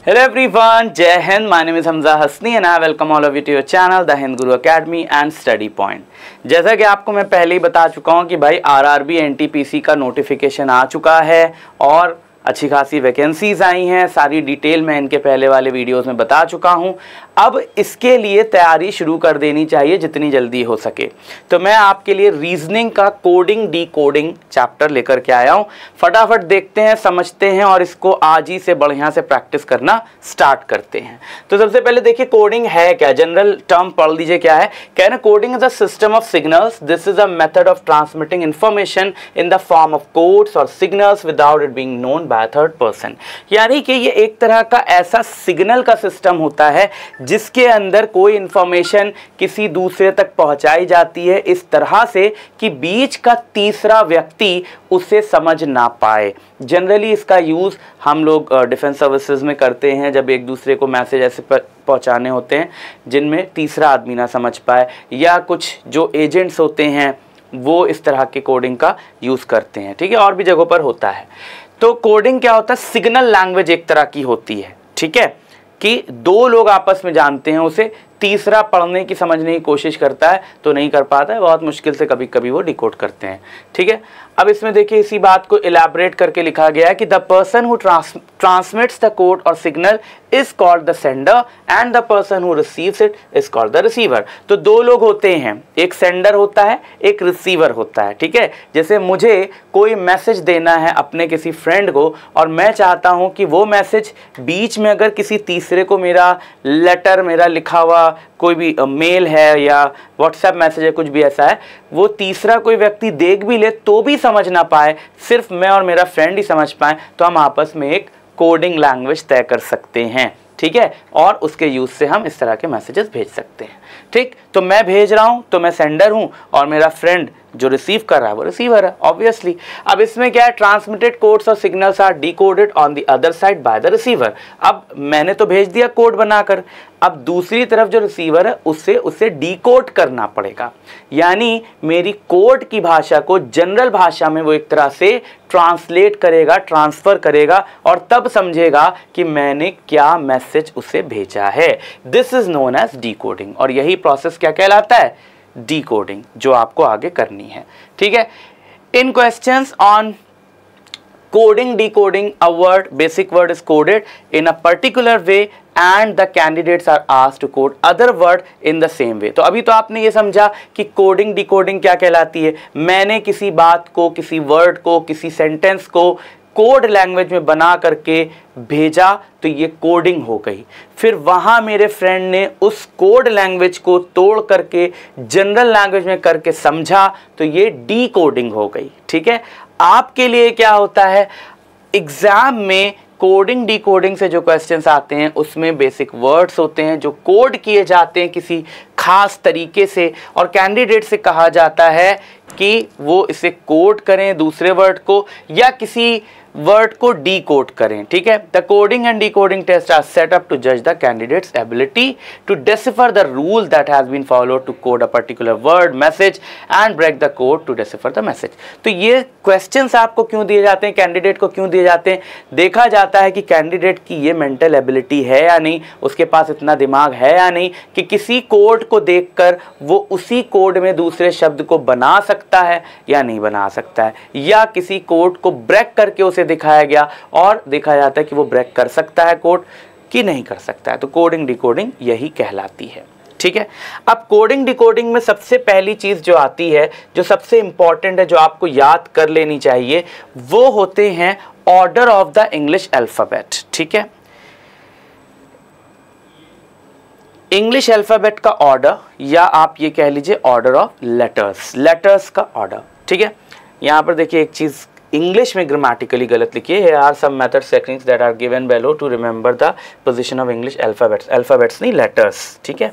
Hello everyone, Jai Hind. My name is Hamza Hasni and I welcome all of you to your channel The Hind Guru Academy and Study Point. जैसा कि आपको मैं पहले ही बता चुका हूं कि भाई आरआरबी एनटीपीसी का नोटिफिकेशन आ चुका है और अच्छी खासी वैकेंसीज आई हैं। सारी डिटेल मैं इनके पहले वाले वीडियोस में बता चुका हूं। अब इसके लिए तैयारी शुरू कर देनी चाहिए जितनी जल्दी हो सके। तो मैं आपके लिए रीजनिंग का कोडिंग डिकोडिंग चैप्टर लेकर के आया हूं। फटाफट देखते हैं, समझते हैं और इसको आज ही से बढ़िया से प्रैक्टिस करना स्टार्ट करते हैं। तो सबसे पहले देखिए कोडिंग है क्या, जनरल टर्म पढ़ लीजिए क्या है। कह रहे coding is a system of signals. This is a method of transmitting information in the form of codes और signals without it being known by third person. यानी कि ये एक तरह का ऐसा सिग्नल का सिस्टम होता है जिसके अंदर कोई इंफॉर्मेशन किसी दूसरे तक पहुंचाई जाती है इस तरह से कि बीच का तीसरा व्यक्ति उसे समझ ना पाए। जनरली इसका यूज़ हम लोग डिफेंस सर्विसेज में करते हैं जब एक दूसरे को मैसेज ऐसे पहुंचाने होते हैं जिनमें तीसरा आदमी ना समझ पाए, या कुछ जो एजेंट्स होते हैं वो इस तरह के कोडिंग का यूज़ करते हैं। ठीक है, और भी जगहों पर होता है। तो कोडिंग क्या होता है, सिग्नल लैंग्वेज एक तरह की होती है। ठीक है, कि दो लोग आपस में जानते हैं, उसे तीसरा पढ़ने की समझने की कोशिश करता है तो नहीं कर पाता है, बहुत मुश्किल से कभी कभी वो डिकोड करते हैं। ठीक है, अब इसमें देखिए इसी बात को इलैबोरेट करके लिखा गया है कि the person who transmits the code और signal is called the sender and the person who receives it is called the receiver. तो दो लोग होते हैं, एक सेंडर होता है, एक रिसीवर होता है। ठीक है, जैसे मुझे कोई मैसेज देना है अपने किसी फ्रेंड को और मैं चाहता हूं कि वो मैसेज बीच में अगर किसी तीसरे को मेरा लेटर, मेरा लिखा हुआ कोई भी मेल है या व्हाट्सएप मैसेज है, कुछ भी ऐसा है, वो तीसरा कोई व्यक्ति देख भी ले तो भी समझ ना पाए, सिर्फ मैं और मेरा फ्रेंड ही समझ पाए, तो हम आपस में एक कोडिंग लैंग्वेज तय कर सकते हैं। ठीक है, और उसके यूज से हम इस तरह के मैसेजेस भेज सकते हैं। ठीक, तो मैं भेज रहा हूं तो मैं सेंडर हूं और मेरा फ्रेंड जो रिसीव कर रहा है वो रिसीवर है, ऑब्वियसली। अब इसमें क्या है, ट्रांसमिटेड कोड्स और signals are decoded on the other side by the receiver. अब मैंने तो भेज दिया कोड बनाकर, अब दूसरी तरफ जो रिसीवर है उसे डिकोड करना पड़ेगा। यानी मेरी कोड की भाषा को जनरल भाषा में वो एक तरह से ट्रांसलेट करेगा, ट्रांसफर करेगा और तब समझेगा कि मैंने क्या मैसेज उसे भेजा है। This is known as decoding, और यही प्रोसेस क्या कहलाता है, डिकोडिंग, जो आपको आगे करनी है। ठीक है, in questions on coding decoding a word, basic word is coded in a particular way and the candidates are asked to code other word in the same way। तो अभी तो आपने ये समझा कि कोडिंग डिकोडिंग क्या कहलाती है। मैंने किसी बात को, किसी वर्ड को, किसी सेंटेंस को कोड लैंग्वेज में बना करके भेजा तो ये कोडिंग हो गई। फिर वहाँ मेरे फ्रेंड ने उस कोड लैंग्वेज को तोड़ करके जनरल लैंग्वेज में करके समझा तो ये डिकोडिंग हो गई। ठीक है, आपके लिए क्या होता है, एग्जाम में कोडिंग डिकोडिंग से जो क्वेश्चंस आते हैं उसमें बेसिक वर्ड्स होते हैं जो कोड किए जाते हैं किसी खास तरीके से, और कैंडिडेट से कहा जाता है कि वो इसे कोड करें दूसरे वर्ड को या किसी वर्ड को डिकोड करें। ठीक है, the coding and decoding test are set up to जज the candidates ability to decipher the rule that has been followed to code a particular word message and break the code to decipher the message. तो ये questions आपको क्यों दिए जाते हैं, candidate को क्यों दिए जाते हैं, देखा जाता है कि कैंडिडेट की ये मेंटल एबिलिटी है या नहीं, उसके पास इतना दिमाग है या नहीं कि किसी कोड को देखकर वो उसी कोड में दूसरे शब्द को बना सकता है या नहीं बना सकता है, या किसी कोड को ब्रेक करके उसे दिखाया गया और देखा जाता है कि वो ब्रेक कर सकता है कोड कि नहीं कर सकता है। तो कोडिंग डिकोडिंग यही कहलाती है। ठीक है, अब कोडिंग डिकोडिंग में सबसे पहली चीज जो आती है, जो सबसे इंपॉर्टेंट है, जो आपको याद कर लेनी चाहिए, वो होते हैं order of the English alphabet. ठीक है, इंग्लिश अल्फाबेट का ऑर्डर, या आप ये कह लीजिए ऑर्डर ऑफ लेटर्स, लेटर्स का ऑर्डर। ठीक है, यहां पर देखिए एक चीज इंग्लिश में ग्रामेटिकली गलत लिखी है। Here are some methods techniques that are given below to remember the position of English alphabets। Alphabets नहीं, लेटर्स। ठीक है,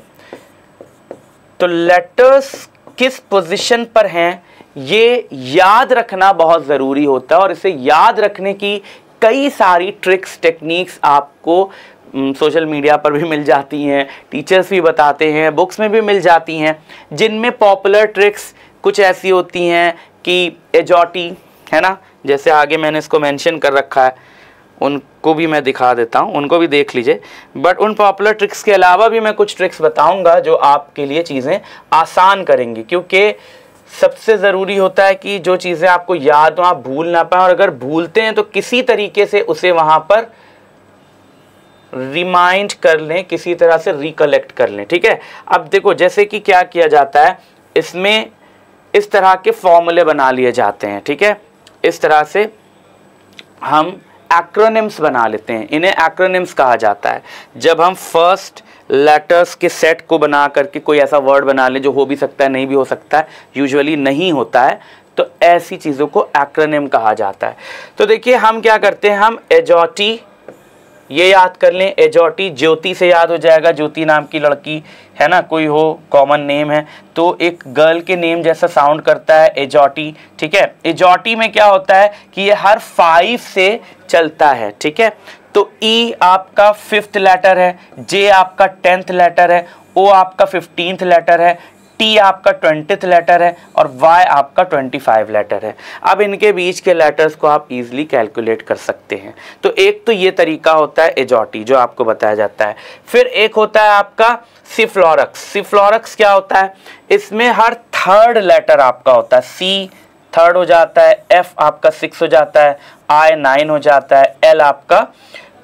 तो लेटर्स किस पोजीशन पर हैं ये याद रखना बहुत ज़रूरी होता है, और इसे याद रखने की कई सारी ट्रिक्स टेक्निक्स आपको सोशल मीडिया पर भी मिल जाती हैं, टीचर्स भी बताते हैं, बुक्स में भी मिल जाती हैं, जिनमें पॉपुलर ट्रिक्स कुछ ऐसी होती हैं कि एजॉटी है ना, जैसे आगे मैंने इसको मेंशन कर रखा है, उनको भी मैं दिखा देता हूँ, उनको भी देख लीजिए। बट उन पॉपुलर ट्रिक्स के अलावा भी मैं कुछ ट्रिक्स बताऊँगा जो आपके लिए चीज़ें आसान करेंगी, क्योंकि सबसे ज़रूरी होता है कि जो चीज़ें आपको याद हो आप भूल ना पाएँ, और अगर भूलते हैं तो किसी तरीके से उसे वहाँ पर रिमाइंड कर लें, किसी तरह से रिकलेक्ट कर लें। ठीक है, अब देखो जैसे कि क्या किया जाता है, इसमें इस तरह के फॉर्मूले बना लिए जाते हैं। ठीक है, इस तरह से हम एक्रोनिम्स बना लेते हैं, इन्हें एक्रोनिम्स कहा जाता है। जब हम फर्स्ट लेटर्स के सेट को बना करके कोई ऐसा वर्ड बना लें जो हो भी सकता है नहीं भी हो सकता है, यूजुअली नहीं होता है, तो ऐसी चीज़ों को एक्रोनिम कहा जाता है। तो देखिए हम क्या करते हैं, हम एजॉटी ये याद कर लें, एजॉटी ज्योति से याद हो जाएगा, ज्योति नाम की लड़की है ना, कोई हो कॉमन नेम है तो एक गर्ल के नेम जैसा साउंड करता है एजॉटी। ठीक है, एजॉटी में क्या होता है कि ये हर 5 से चलता है। ठीक है, तो ई आपका 5th लेटर है, जे आपका 10th लेटर है, ओ आपका 15th लेटर है, टी आपका 20th लेटर है और वाई आपका 25 लेटर है। अब इनके बीच के लेटर्स को आप इजीली कैलकुलेट कर सकते हैं। तो एक तो ये तरीका होता है एजॉटी जो आपको बताया जाता है। फिर एक होता है आपका सिफ्लोरक्स। सिफ्लोरक्स क्या होता है, इसमें हर 3rd लेटर आपका होता है, सी 3rd हो जाता है, एफ आपका 6 हो जाता है, आई 9 हो जाता है, एल आपका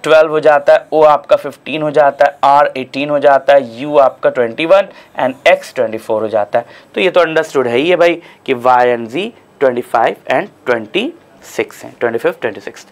12 हो जाता है, ओ आपका 15 हो जाता है, आर 18 हो जाता है, यू आपका 21 एंड एक्स 24 हो जाता है। तो ये तो अंडरस्टूड है ही है भाई कि वाई एंड जी 25 एंड 26 हैं, 25 26।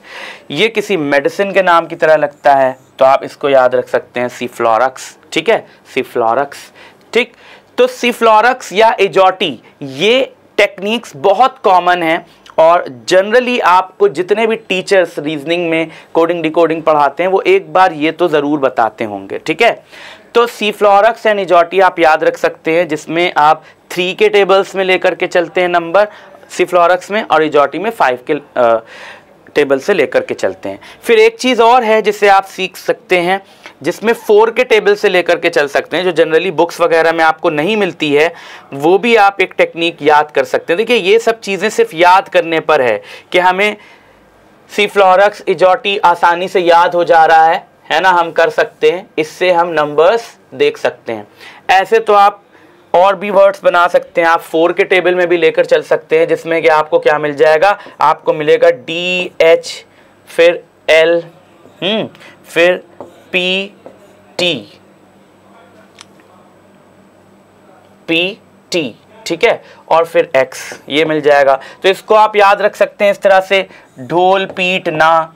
ये किसी मेडिसिन के नाम की तरह लगता है तो आप इसको याद रख सकते हैं, सिफ्लोरक्स। ठीक है, सिफ्लोरक्स। ठीक, तो सिफ्लोरक्स या एजॉटी ये टेक्निक्स बहुत कॉमन है और जनरली आपको जितने भी टीचर्स रीजनिंग में कोडिंग डिकोडिंग पढ़ाते हैं वो एक बार ये तो ज़रूर बताते होंगे। ठीक है, तो सिफ्लोरक्स एंड एजॉटी आप याद रख सकते हैं, जिसमें आप 3 के टेबल्स में लेकर के चलते हैं नंबर सिफ्लोरक्स में, और एजॉटी में 5 के टेबल से लेकर के चलते हैं। फिर एक चीज़ और है जिससे आप सीख सकते हैं, जिसमें 4 के टेबल से लेकर के चल सकते हैं, जो जनरली बुक्स वगैरह में आपको नहीं मिलती है, वो भी आप एक टेक्निक याद कर सकते हैं। देखिए ये सब चीज़ें सिर्फ याद करने पर है कि हमें सिफ्लोरक्स एजॉटी आसानी से याद हो जा रहा है ना, हम कर सकते हैं, इससे हम नंबर्स देख सकते हैं। ऐसे तो आप और भी वर्ड्स बना सकते हैं, आप 4 के टेबल में भी लेकर चल सकते हैं, जिसमें कि आपको क्या मिल जाएगा, आपको मिलेगा डी एच फिर एल फिर पी टी। ठीक है, और फिर एक्स ये मिल जाएगा। तो इसको आप याद रख सकते हैं इस तरह से, ढोल पीट ना,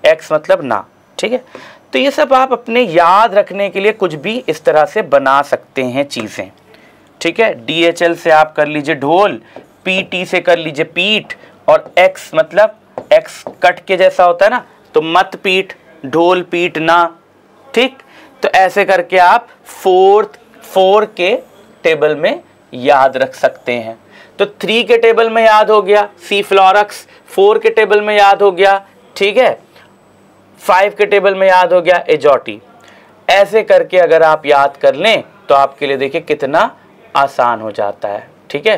एक्स मतलब ना। ठीक है, तो ये सब आप अपने याद रखने के लिए कुछ भी इस तरह से बना सकते हैं चीज़ें। ठीक है, DHL से आप कर लीजिए ढोल, PT से कर लीजिए पीठ, और X मतलब X कट के जैसा होता है ना, तो मत पीठ, ढोल पीट ना। ठीक, तो ऐसे करके आप 4 के टेबल में याद रख सकते हैं। तो 3 के टेबल में याद हो गया सिफ्लोरक्स, 4 के टेबल में याद हो गया, ठीक है, 5 के टेबल में याद हो गया एजॉटी। ऐसे करके अगर आप याद कर लें तो आपके लिए देखिए कितना आसान हो जाता है। ठीक है,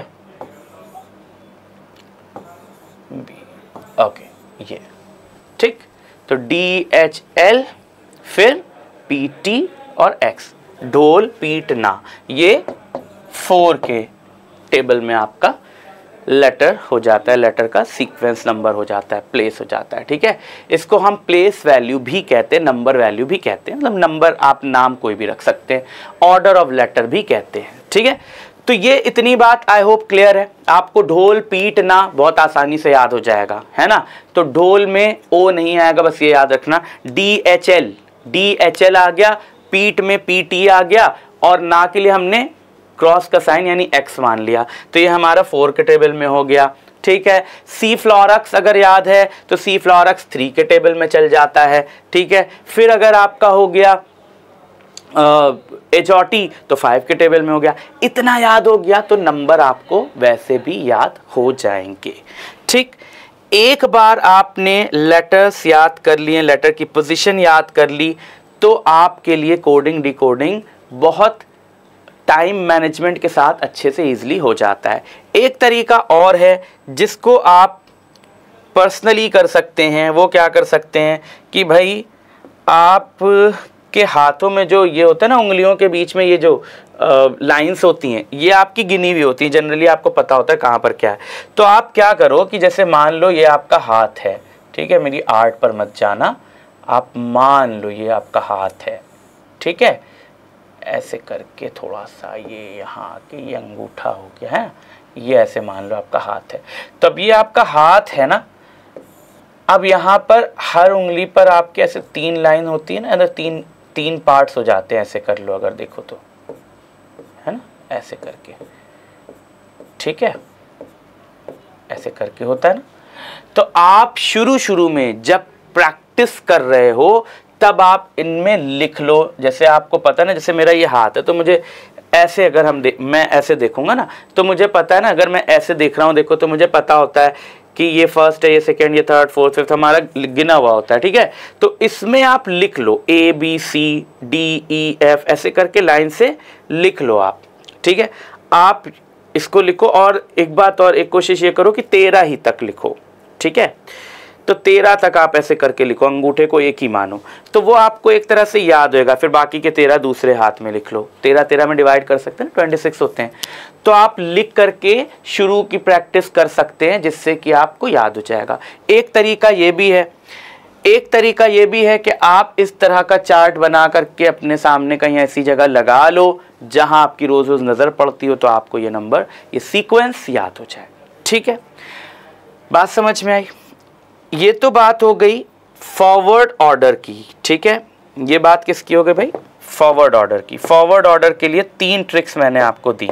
ओके ये ठीक, तो DHL फिर PT और X, ढोल पीटना, ये 4 के टेबल में आपका लेटर हो जाता है, लेटर का सीक्वेंस नंबर हो जाता है, प्लेस हो जाता है। ठीक है, इसको हम प्लेस वैल्यू भी कहते हैं, नंबर वैल्यू भी कहते हैं, मतलब नंबर आप नाम कोई भी रख सकते हैं, ऑर्डर ऑफ लेटर भी कहते हैं। ठीक है, तो ये इतनी बात आई होप क्लियर है आपको। ढोल पीटना बहुत आसानी से याद हो जाएगा, है ना, तो ढोल में ओ नहीं आएगा, बस ये याद रखना, DHL आ गया, पीट में PT आ गया, और ना के लिए हमने क्रॉस का साइन यानी X मान लिया, तो ये हमारा 4 के टेबल में हो गया। ठीक है, सिफ्लोरक्स अगर याद है तो सिफ्लोरक्स 3 के टेबल में चल जाता है। ठीक है, फिर अगर आपका हो गया एजॉटी तो 5 के टेबल में हो गया। इतना याद हो गया तो नंबर आपको वैसे भी याद हो जाएंगे। ठीक, एक बार आपने लेटर्स याद कर लिए, लेटर की पोजीशन याद कर ली, तो आपके लिए कोडिंग डिकोडिंग बहुत टाइम मैनेजमेंट के साथ अच्छे से ईजिली हो जाता है। एक तरीका और है जिसको आप पर्सनली कर सकते हैं वो क्या कर सकते हैं कि भाई आप के हाथों में जो ये होता है ना, उंगलियों के बीच में ये जो लाइंस होती हैं, ये आपकी गिनी हुई होती है, जनरली आपको पता होता है कहाँ पर क्या है। तो आप क्या करो कि जैसे मान लो ये आपका हाथ है, ठीक है, मेरी आर्ट पर मत जाना, आप मान लो ये आपका हाथ है, ठीक है, ऐसे करके थोड़ा सा ये यहाँ के ये अंगूठा हो गया है, ये ऐसे मान लो आपका हाथ है। तो अब ये आपका हाथ है ना, अब यहाँ पर हर उंगली पर आपके ऐसे 3 लाइन होती है ना, अगर 3 पार्ट्स हो जाते हैं, ऐसे कर लो अगर देखो तो, है ना, ऐसे करके, ठीक है, ऐसे करके होता है ना। तो आप शुरू में जब प्रैक्टिस कर रहे हो तब आप इनमें लिख लो। जैसे आपको पता है ना, जैसे मेरा ये हाथ है तो मुझे ऐसे, अगर मैं ऐसे देखूंगा ना तो मुझे पता है ना, अगर मैं ऐसे देख रहा हूँ देखो तो मुझे पता होता है कि ये फर्स्ट है, ये सेकंड, ये थर्ड, फोर्थ, फिफ्थ हमारा गिना हुआ होता है, ठीक है। तो इसमें आप लिख लो ABCDEF ऐसे करके लाइन से लिख लो आप, ठीक है। आप इसको लिखो और एक बात और, एक कोशिश ये करो कि 13 ही तक लिखो, ठीक है। तो 13 तक आप ऐसे करके लिखो, अंगूठे को एक ही मानो, तो वो आपको एक तरह से याद होएगा। फिर बाकी के 13 दूसरे हाथ में लिख लो, 13 में डिवाइड कर सकते हैं, 26 होते हैं। तो आप लिख करके शुरू की प्रैक्टिस कर सकते हैं, जिससे कि आपको याद हो जाएगा। एक तरीका ये भी है कि आप इस तरह का चार्ट बना करके अपने सामने कहीं ऐसी जगह लगा लो जहां आपकी रोज रोज नजर पड़ती हो, तो आपको ये नंबर, ये सीक्वेंस याद हो जाए, ठीक है। बात समझ में आई? ये तो बात हो गई फॉरवर्ड ऑर्डर की, ठीक है। ये बात किसकी हो गई भाई? फॉरवर्ड ऑर्डर की। फॉरवर्ड ऑर्डर के लिए 3 ट्रिक्स मैंने आपको दी,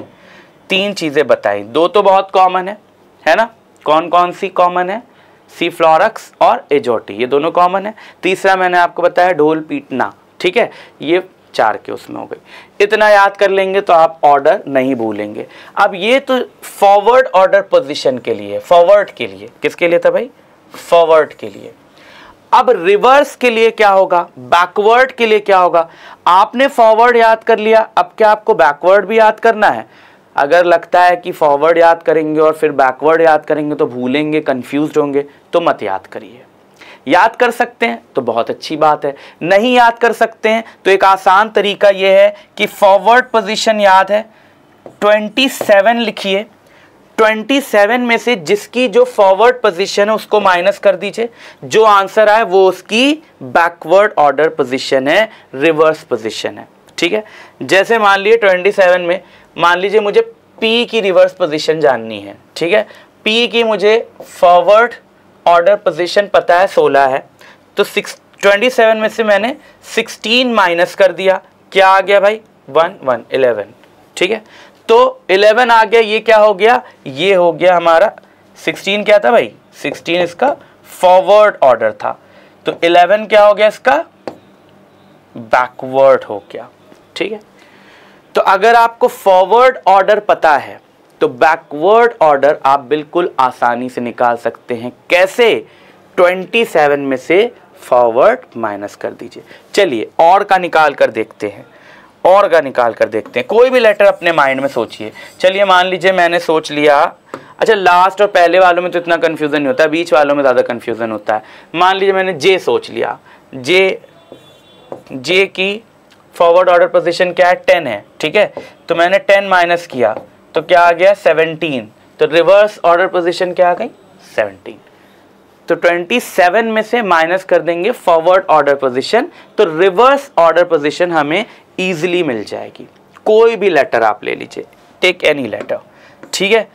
3 चीजें बताई। 2 तो बहुत कॉमन है ना? कौन कौन सी कॉमन है? सी फ्लोरक्स और एजोटी, ये दोनों कॉमन है। तीसरा मैंने आपको बताया ढोल पीटना, ठीक है। ये 4 के उसमें हो गई। इतना याद कर लेंगे तो आप ऑर्डर नहीं भूलेंगे। अब ये तो फॉरवर्ड ऑर्डर पोजीशन के लिए, फॉरवर्ड के लिए, किसके लिए था भाई? फॉरवर्ड के लिए। अब रिवर्स के लिए क्या होगा? बैकवर्ड के लिए क्या होगा? आपने फॉरवर्ड याद कर लिया, अब क्या आपको बैकवर्ड भी याद करना है? अगर लगता है कि फॉरवर्ड याद करेंगे और फिर बैकवर्ड याद करेंगे तो भूलेंगे, कंफ्यूज्ड होंगे, तो मत याद करिए। याद कर सकते हैं तो बहुत अच्छी बात है, नहीं याद कर सकते हैं तो एक आसान तरीका यह है कि फॉरवर्ड पोजीशन याद है, 27 लिखिए। 27 में से जिसकी जो फॉरवर्ड पोजीशन है उसको माइनस कर दीजिए, जो आंसर आए वो उसकी बैकवर्ड ऑर्डर पोजीशन है, रिवर्स पोजीशन है, ठीक है। जैसे मान लीजिए 27 में, मान लीजिए मुझे P की रिवर्स पोजीशन जाननी है, ठीक है। P की मुझे फॉरवर्ड ऑर्डर पोजीशन पता है 16 है, तो 27 में से मैंने 16 माइनस कर दिया, क्या आ गया भाई? 11, ठीक है। तो 11 आ गया, ये क्या हो गया? ये हो गया हमारा 16 क्या था भाई? 16 इसका फॉरवर्ड ऑर्डर था, तो 11 क्या हो गया? इसका बैकवर्ड हो गया, ठीक है। तो अगर आपको फॉरवर्ड ऑर्डर पता है तो बैकवर्ड ऑर्डर आप बिल्कुल आसानी से निकाल सकते हैं। कैसे? 27 में से फॉरवर्ड माइनस कर दीजिए। चलिए और का निकाल कर देखते हैं, कोई भी लेटर अपने माइंड में सोचिए। चलिए मान लीजिए मैंने सोच लिया, अच्छा लास्ट और पहले वालों में तो इतना कंफ्यूजन नहीं होता, बीच वालों में ज़्यादा कंफ्यूजन होता है। मान लीजिए मैंने जे सोच लिया, जे की फॉरवर्ड ऑर्डर पोजीशन क्या है? 10 है, ठीक है। तो मैंने 10 माइनस किया तो क्या आ गया? 17। तो रिवर्स ऑर्डर पोजीशन क्या आ गई? 17। तो 27 में से माइनस कर देंगे फॉरवर्ड ऑर्डर पोजीशन, तो रिवर्स ऑर्डर पोजीशन हमें इजीली मिल जाएगी। कोई भी लेटर आप ले लीजिए, टेक एनी लेटर, ठीक है।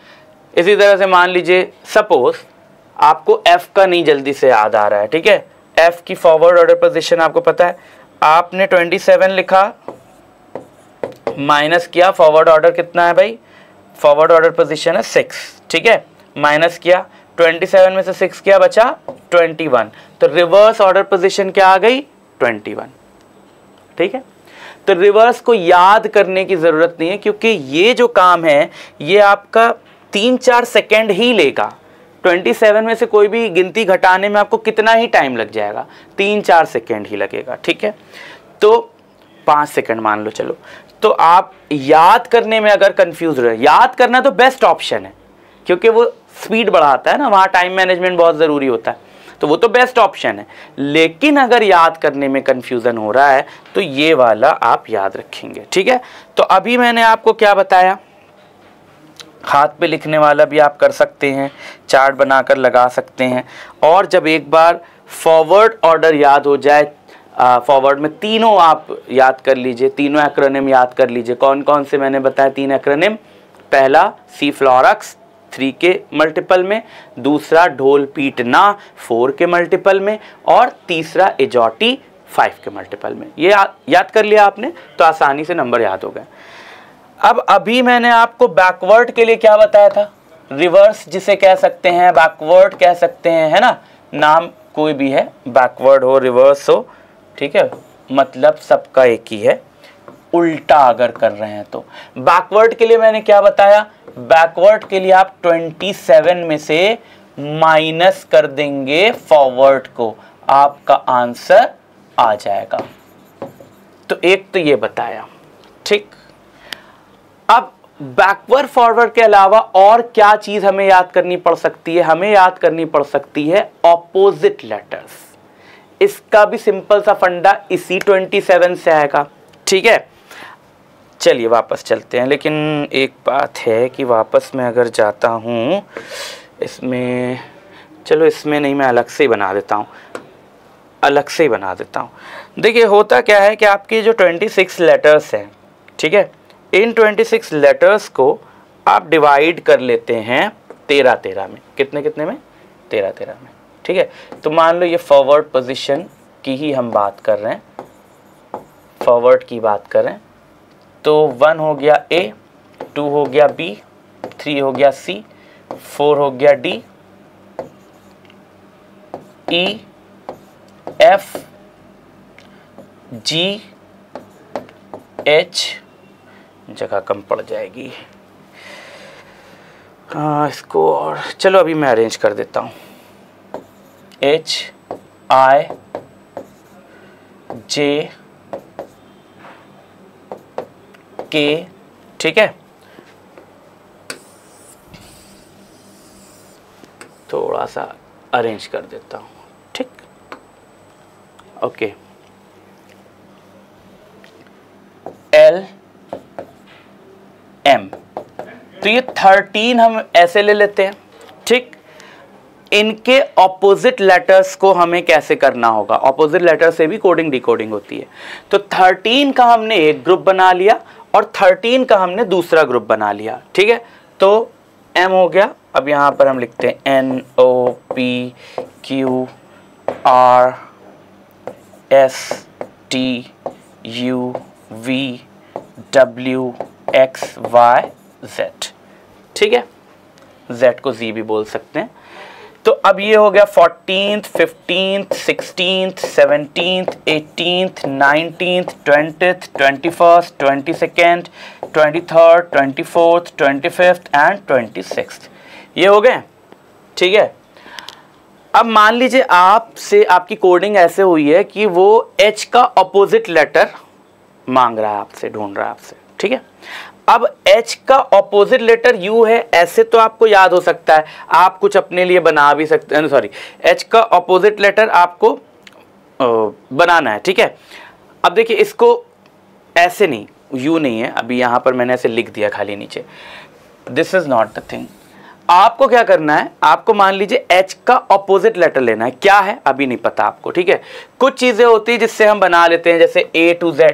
इसी तरह से मान लीजिए सपोज आपको F का नहीं जल्दी से याद आ रहा है, ठीक है। F की फॉरवर्ड ऑर्डर पोजीशन आपको पता है, आपने 27 लिखा, माइनस किया, फॉरवर्ड ऑर्डर कितना है भाई? फॉरवर्ड ऑर्डर पोजीशन है 6, ठीक है। माइनस किया, 27 में से 6 क्या बचा? 21। तो रिवर्स ऑर्डर पोजीशन क्या आ गई? 21, ठीक है। तो रिवर्स को याद करने की जरूरत नहीं है, क्योंकि ये जो काम है ये आपका 3-4 सेकेंड ही लेगा। 27 में से कोई भी गिनती घटाने में आपको कितना ही टाइम लग जाएगा? 3-4 सेकेंड ही लगेगा, ठीक है। तो 5 सेकेंड मान लो, चलो। तो आप याद करने में अगर कंफ्यूज रहे, याद करना तो बेस्ट ऑप्शन है, क्योंकि वो स्पीड बढ़ाता है ना, वहाँ टाइम मैनेजमेंट बहुत ज़रूरी होता है, तो वो तो बेस्ट ऑप्शन है। लेकिन अगर याद करने में कंफ्यूजन हो रहा है तो ये वाला आप याद रखेंगे, ठीक है। तो अभी मैंने आपको क्या बताया, हाथ पे लिखने वाला भी आप कर सकते हैं, चार्ट बनाकर लगा सकते हैं। और जब एक बार फॉरवर्ड ऑर्डर याद हो जाए, फॉरवर्ड में तीनों आप याद कर लीजिए, तीनों एक्रोनिम याद कर लीजिए। कौन कौन से मैंने बताया 3 एक्रोनिम, पहला सी फ्लोरक्स 3 के मल्टीपल में, दूसरा ढोल पीटना 4 के मल्टीपल में, और तीसरा एजॉटी 5 के मल्टीपल में। ये याद कर लिया आपने तो आसानी से नंबर याद हो गए। अब अभी मैंने आपको बैकवर्ड के लिए क्या बताया था, रिवर्स जिसे कह सकते हैं, बैकवर्ड कह सकते हैं, है ना, नाम कोई भी है, बैकवर्ड हो रिवर्स हो, ठीक है, मतलब सबका एक ही है, उल्टा अगर कर रहे हैं तो। बैकवर्ड के लिए मैंने क्या बताया, बैकवर्ड के लिए आप 27 में से माइनस कर देंगे फॉरवर्ड को, आपका आंसर आ जाएगा। तो एक तो ये बताया, ठीक। अब बैकवर्ड फॉरवर्ड के अलावा और क्या चीज हमें याद करनी पड़ सकती है, हमें याद करनी पड़ सकती है ऑपोजिट लेटर्स। इसका भी सिंपल सा फंडा इसी 27 से आएगा, ठीक है। चलिए वापस चलते हैं, लेकिन एक बात है कि वापस मैं अगर जाता हूँ इसमें, चलो इसमें नहीं, मैं अलग से ही बना देता हूँ, अलग से ही बना देता हूँ। देखिए होता क्या है कि आपके जो 26 लेटर्स हैं, ठीक है, इन 26 लेटर्स को आप डिवाइड कर लेते हैं 13-13 में। कितने कितने में? 13-13 में, ठीक है। तो मान लो ये फॉरवर्ड पोजीशन की ही हम बात कर रहे हैं, फॉरवर्ड की बात करें तो 1 हो गया A, 2 हो गया B, 3 हो गया C, 4 हो गया D, E, F, G, H, जगह कम पड़ जाएगी, इसको और चलो अभी मैं अरेंज कर देता हूँ, H, I, J, K, ठीक है। थोड़ा सा अरेंज कर देता हूँ, ठीक, ओके। L, M, तो ये 13 हम ऐसे ले लेते हैं, ठीक। इनके ऑपोजिट लेटर्स को हमें कैसे करना होगा, ऑपोजिट लेटर से भी कोडिंग डिकोडिंग होती है। तो 13 का हमने एक ग्रुप बना लिया और 13 का हमने दूसरा ग्रुप बना लिया, ठीक है। तो M हो गया, अब यहाँ पर हम लिखते हैं N O P Q R S T U V W X Y Z, ठीक है, Z को Z भी बोल सकते हैं। तो अब ये हो गया 14th, 15th, 16th, 17th, 18th, 19th, 20th, 21st, 22nd, 23rd, 24th, 25th and 26th, ये हो गए, ठीक है। अब मान लीजिए आपसे आपकी कोडिंग ऐसे हुई है कि वो H का ऑपोजिट लेटर मांग रहा है आपसे, ढूंढ रहा है आपसे, ठीक है। अब H का ऑपोजिट लेटर U है, ऐसे तो आपको याद हो सकता है, आप कुछ अपने लिए बना भी सकते हैं, सॉरी, H का ऑपोजिट लेटर आपको बनाना है, ठीक है। अब देखिए इसको ऐसे नहीं, U नहीं है, अभी यहाँ पर मैंने ऐसे लिख दिया खाली नीचे, this is not the thing. आपको क्या करना है, आपको मान लीजिए H का ऑपोजिट लेटर लेना है, क्या है अभी नहीं पता आपको, ठीक है। कुछ चीजें होती है जिससे हम बना लेते हैं, जैसे A to Z,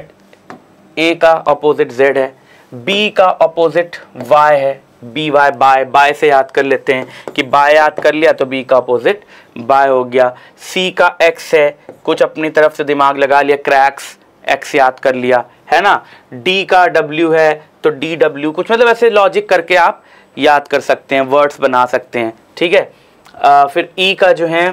A का ऑपोजिट Z है, B का ऑपोजिट Y है, बी वाई, बाय, बाय से याद कर लेते हैं कि बाय याद कर लिया तो B का ऑपोजिट बाय हो गया। C का X है, कुछ अपनी तरफ से दिमाग लगा लिया, क्रैक्स, X याद कर लिया, है ना। D का W है तो DW, कुछ मतलब ऐसे लॉजिक करके आप याद कर सकते हैं, वर्ड्स बना सकते हैं, ठीक है। फिर E का जो है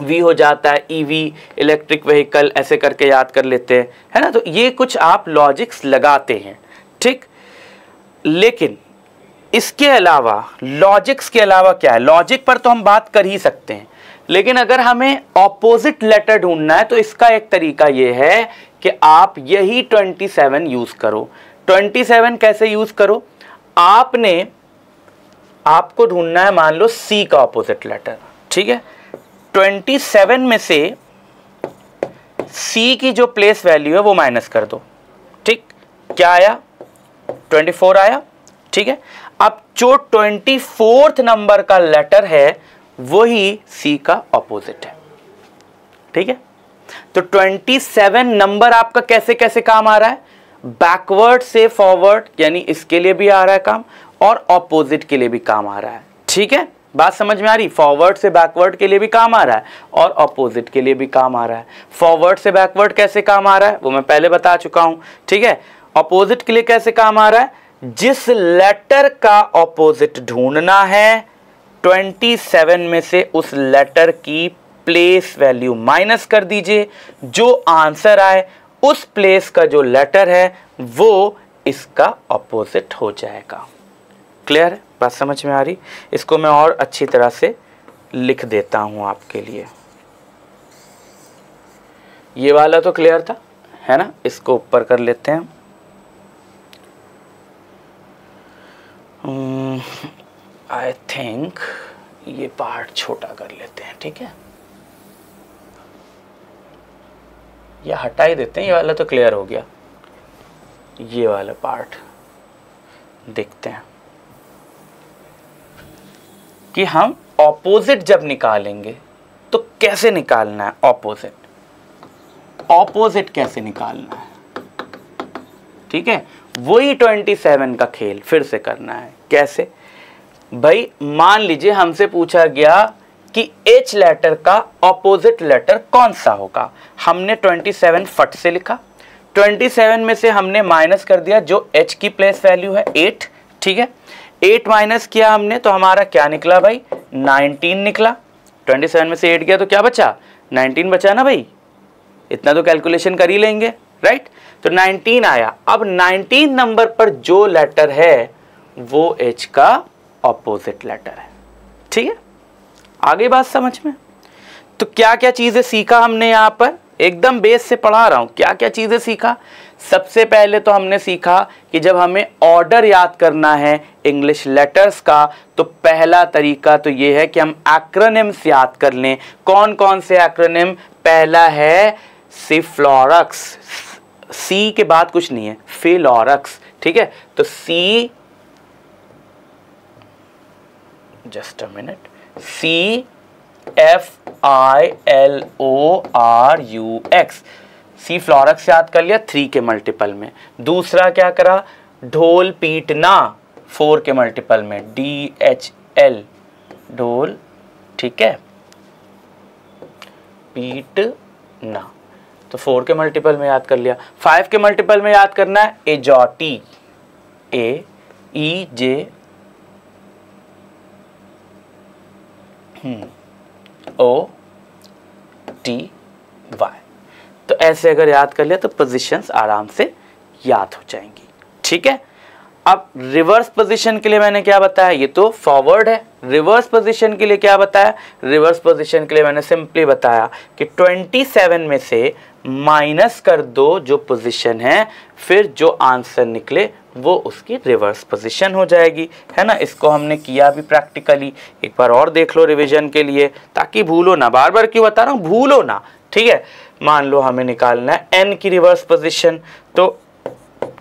V हो जाता है, EV, इलेक्ट्रिक व्हीकल, ऐसे करके याद कर लेते हैं, है ना। तो ये कुछ आप लॉजिक्स लगाते हैं, ठीक। लेकिन इसके अलावा, लॉजिक्स के अलावा क्या है, लॉजिक पर तो हम बात कर ही सकते हैं, लेकिन अगर हमें ऑपोजिट लेटर ढूंढना है तो इसका एक तरीका ये है कि आप यही 27 यूज करो। 27 कैसे यूज करो, आपने आपको ढूंढना है मान लो सी का ऑपोजिट लेटर, ठीक है। 27 में से सी की जो प्लेस वैल्यू है वो माइनस कर दो, ठीक। क्या आया? 24 आया, ठीक है। अब जो 24th नंबर का लेटर है वही सी का ऑपोजिट है, ठीक है। तो 27 नंबर आपका कैसे कैसे काम आ रहा है? बैकवर्ड से फॉरवर्ड, यानी इसके लिए भी आ रहा है काम और ऑपोजिट के लिए भी काम आ रहा है, ठीक है। बात समझ में आ रही? फॉरवर्ड से बैकवर्ड के लिए भी काम आ रहा है और ऑपोजिट के लिए भी काम आ रहा है। फॉरवर्ड से बैकवर्ड कैसे काम आ रहा है वो मैं पहले बता चुका हूं, ठीक है। ऑपोजिट के लिए कैसे काम आ रहा है? जिस लेटर का ऑपोजिट ढूंढना है 27 में से उस लेटर की प्लेस वैल्यू माइनस कर दीजिए, जो आंसर आए उस प्लेस का जो लेटर है वो इसका ऑपोजिट हो जाएगा। क्लियर है? बात समझ में आ रही? इसको मैं और अच्छी तरह से लिख देता हूं आपके लिए। ये वाला तो क्लियर था, है ना? इसको ऊपर कर लेते हैं। आई थिंक ये पार्ट छोटा कर लेते हैं, ठीक है। ये हटा ही देते हैं, ये वाला तो क्लियर हो गया। ये वाला पार्ट देखते हैं कि हम ऑपोजिट जब निकालेंगे तो कैसे निकालना है। ऑपोजिट कैसे निकालना है, ठीक है। वही 27 का खेल फिर से करना है। कैसे भाई? मान लीजिए हमसे पूछा गया कि H लेटर का ऑपोजिट लेटर कौन सा होगा। हमने 27 फट से लिखा, 27 में से हमने माइनस कर दिया जो H की प्लेस वैल्यू है 8, ठीक है। 8 माइनस किया हमने तो हमारा क्या निकला भाई? 19 निकला। 27 में से 8 गया तो क्या बचा? 19 बचा ना भाई। इतना तो कैलकुलेशन कर ही लेंगे, राइट। तो 19 आया। अब 19 नंबर पर जो लेटर है वो H का ऑपोजिट लेटर है, ठीक है। आगे बात समझ में? तो क्या क्या चीजें सीखा हमने यहां पर? एकदम बेस से पढ़ा रहा हूं। क्या क्या चीजें सीखा? सबसे पहले तो हमने सीखा कि जब हमें ऑर्डर याद करना है इंग्लिश लेटर्स का तो पहला तरीका तो ये है कि हम एक्रोनिम्स याद कर लें। कौन कौन से एक्रोनिम? पहला है सिफ्लोरक्स, सी के बाद कुछ नहीं है, फिलोरक्स, ठीक है। तो सी, जस्ट अ मिनट, CFILORUX, सी फ्लोरक्स याद कर लिया 3 के मल्टीपल में। दूसरा क्या करा? ढोल पीटना 4 के मल्टीपल में, DHL, ढोल, ठीक है, पीटना, तो 4 के मल्टीपल में याद कर लिया। 5 के मल्टीपल में याद करना है एजॉटी, AEJOTY, तो ऐसे अगर याद कर लिया तो पोजीशंस आराम से याद हो जाएंगी, ठीक है। अब रिवर्स पोजीशन के लिए मैंने क्या बताया? ये तो फॉरवर्ड है। रिवर्स पोजीशन के लिए क्या बताया? रिवर्स पोजीशन के लिए मैंने सिंपली बताया कि 27 में से माइनस कर दो जो पोजीशन है, फिर जो आंसर निकले वो उसकी रिवर्स पोजीशन हो जाएगी, है ना। इसको हमने किया भी प्रैक्टिकली, एक बार और देख लो रिवीजन के लिए, ताकि भूलो ना। बार बार क्यों बता रहा हूँ? भूलो ना, ठीक है। मान लो हमें निकालना है n की रिवर्स पोजीशन, तो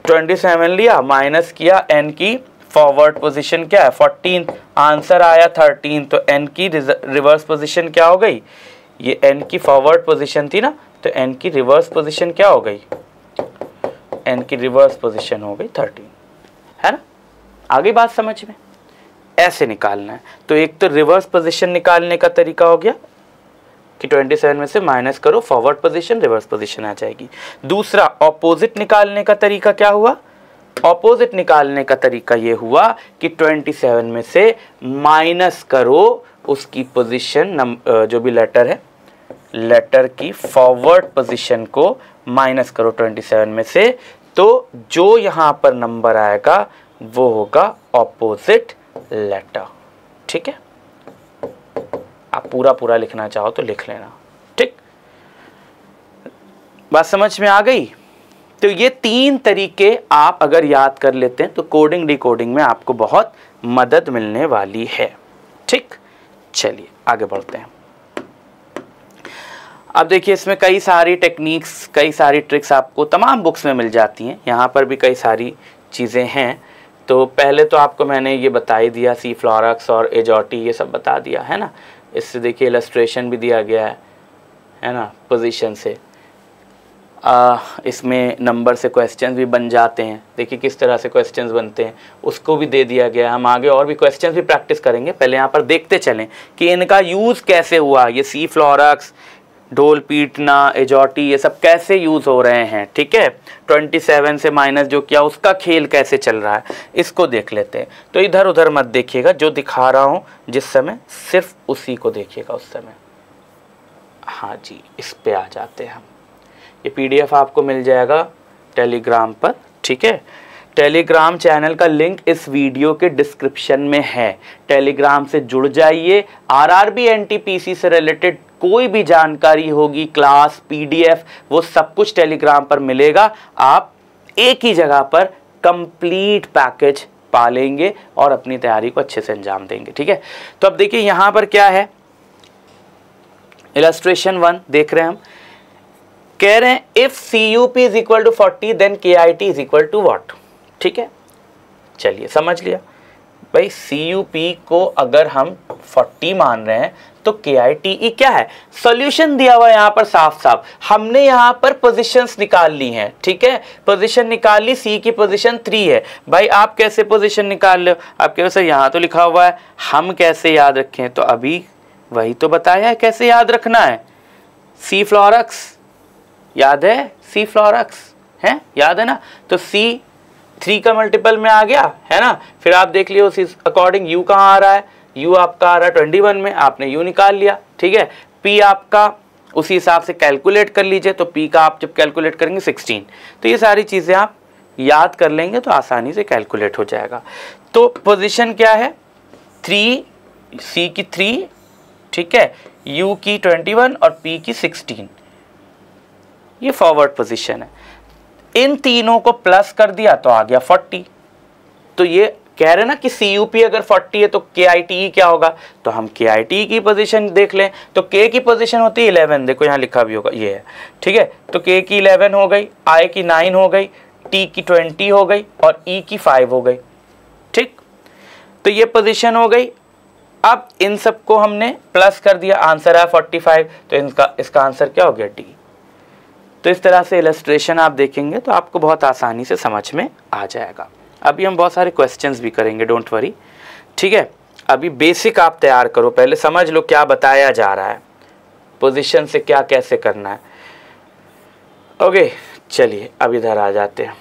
27 लिया, माइनस किया, n की फॉरवर्ड पोजीशन क्या है? 14, आंसर आया 13, तो n की रिवर्स पोजीशन क्या हो गई? ये n की फॉरवर्ड पोजीशन थी ना, तो n की रिवर्स पोजीशन क्या हो गई? n की रिवर्स पोजीशन हो गई 13, है ना। आगे बात समझ में? ऐसे निकालना है। तो एक तो रिवर्स पोजीशन निकालने का तरीका हो गया कि 27 में से माइनस करो, फॉरवर्ड पोजीशन, रिवर्स पोजीशन आ जाएगी। दूसरा ऑपोजिट निकालने का तरीका क्या हुआ? ऑपोजिट निकालने का तरीका ये हुआ कि 27 में से माइनस करो उसकी पोजीशन, जो भी लेटर है, लेटर की फॉरवर्ड पोजीशन को माइनस करो 27 में से, तो जो यहां पर नंबर आएगा वो होगा ऑपोजिट लेटर, ठीक है। आप पूरा पूरा लिखना चाहो तो लिख लेना, ठीक। बात समझ में आ गई? तो ये 3 तरीके आप अगर याद कर लेते हैं तो कोडिंग डिकोडिंग में आपको बहुत मदद मिलने वाली है। ठीक, चलिए आगे बढ़ते हैं। अब देखिए इसमें कई सारी टेक्निक्स, कई सारी ट्रिक्स आपको तमाम बुक्स में मिल जाती हैं, यहाँ पर भी कई सारी चीज़ें हैं। तो पहले तो आपको मैंने ये बता ही दिया, सी फ्लोरक्स और एजॉटी ये सब बता दिया है ना। इससे देखिए इलस्ट्रेशन भी दिया गया है ना, पोजीशन से। इसमें नंबर से क्वेश्चंस भी बन जाते हैं, देखिए किस तरह से क्वेश्चंस बनते हैं उसको भी दे दिया गया है। हम आगे और भी क्वेश्चंस भी प्रैक्टिस करेंगे, पहले यहाँ पर देखते चलें कि इनका यूज़ कैसे हुआ। ये सी फ्लोरक्स, ढोल पीटना, एजॉटी, ये सब कैसे यूज़ हो रहे हैं। ठीक है, 27 से माइनस जो किया उसका खेल कैसे चल रहा है, इसको देख लेते हैं। तो इधर उधर मत देखिएगा, जो दिखा रहा हूँ जिस समय सिर्फ उसी को देखिएगा उस समय। हाँ जी, इस पे आ जाते हैं हम। ये PDF आपको मिल जाएगा टेलीग्राम पर। ठीक है, टेलीग्राम चैनल का लिंक इस वीडियो के डिस्क्रिप्शन में है, टेलीग्राम से जुड़ जाइए। RRB NTPC से रिलेटेड कोई भी जानकारी होगी, क्लास, PDF, वो सब कुछ टेलीग्राम पर मिलेगा। आप एक ही जगह पर कंप्लीट पैकेज पा लेंगे और अपनी तैयारी को अच्छे से अंजाम देंगे। ठीक है, तो अब देखिए यहाँ पर क्या है, इलस्ट्रेशन 1 देख रहे हैं हम। कह रहे हैं if CUP is equal to 40 then KIT is equal to what. ठीक है, चलिए समझ लिया भाई, CUP को अगर हम 40 मान रहे हैं तो KITE क्या है। सॉल्यूशन दिया हुआ यहाँ पर साफ साफ, हमने यहाँ पर पोजीशंस निकाल ली हैं। ठीक है, पोजीशन निकाल ली, C की पोजीशन 3 है। भाई आप कैसे पोजीशन निकाल लो, आप कह सर यहाँ तो लिखा हुआ है, हम कैसे याद रखें। तो अभी वही तो बताया है कैसे याद रखना है। सी फ्लोरक्स याद है, सी फ्लोरक्स है, याद है ना। तो C 3 का मल्टीपल में आ गया है ना। फिर आप देख लियो उसी अकॉर्डिंग U कहाँ आ रहा है, U आपका आ रहा है 21 में, आपने U निकाल लिया। ठीक है, P आपका उसी हिसाब से कैलकुलेट कर लीजिए, तो P का आप जब कैलकुलेट करेंगे 16। तो ये सारी चीज़ें आप याद कर लेंगे तो आसानी से कैलकुलेट हो जाएगा। तो पोजीशन क्या है, 3, C की 3, ठीक है, U की 21 और P की 16, ये फॉरवर्ड पोजीशन है। इन तीनों को प्लस कर दिया तो आ गया 40। तो ये कह रहे ना कि CUP अगर 40 है तो KITE क्या होगा, तो हम KITE की पोजीशन देख लें। तो K की पोजीशन होती है 11, देखो यहाँ लिखा भी होगा, ये है। ठीक है, तो K की 11 हो गई, I की 9 हो गई, T की 20 हो गई और E की 5 हो गई। ठीक, तो ये पोजीशन हो गई। अब इन सबको हमने प्लस कर दिया, आंसर आया 45। तो इसका आंसर क्या हो गया, D। तो इस तरह से इलस्ट्रेशन आप देखेंगे तो आपको बहुत आसानी से समझ में आ जाएगा। अभी हम बहुत सारे क्वेश्चंस भी करेंगे, डोंट वरी। ठीक है, अभी बेसिक आप तैयार करो, पहले समझ लो क्या बताया जा रहा है, पोजीशन से क्या कैसे करना है। ओके, चलिए अब इधर आ जाते हैं।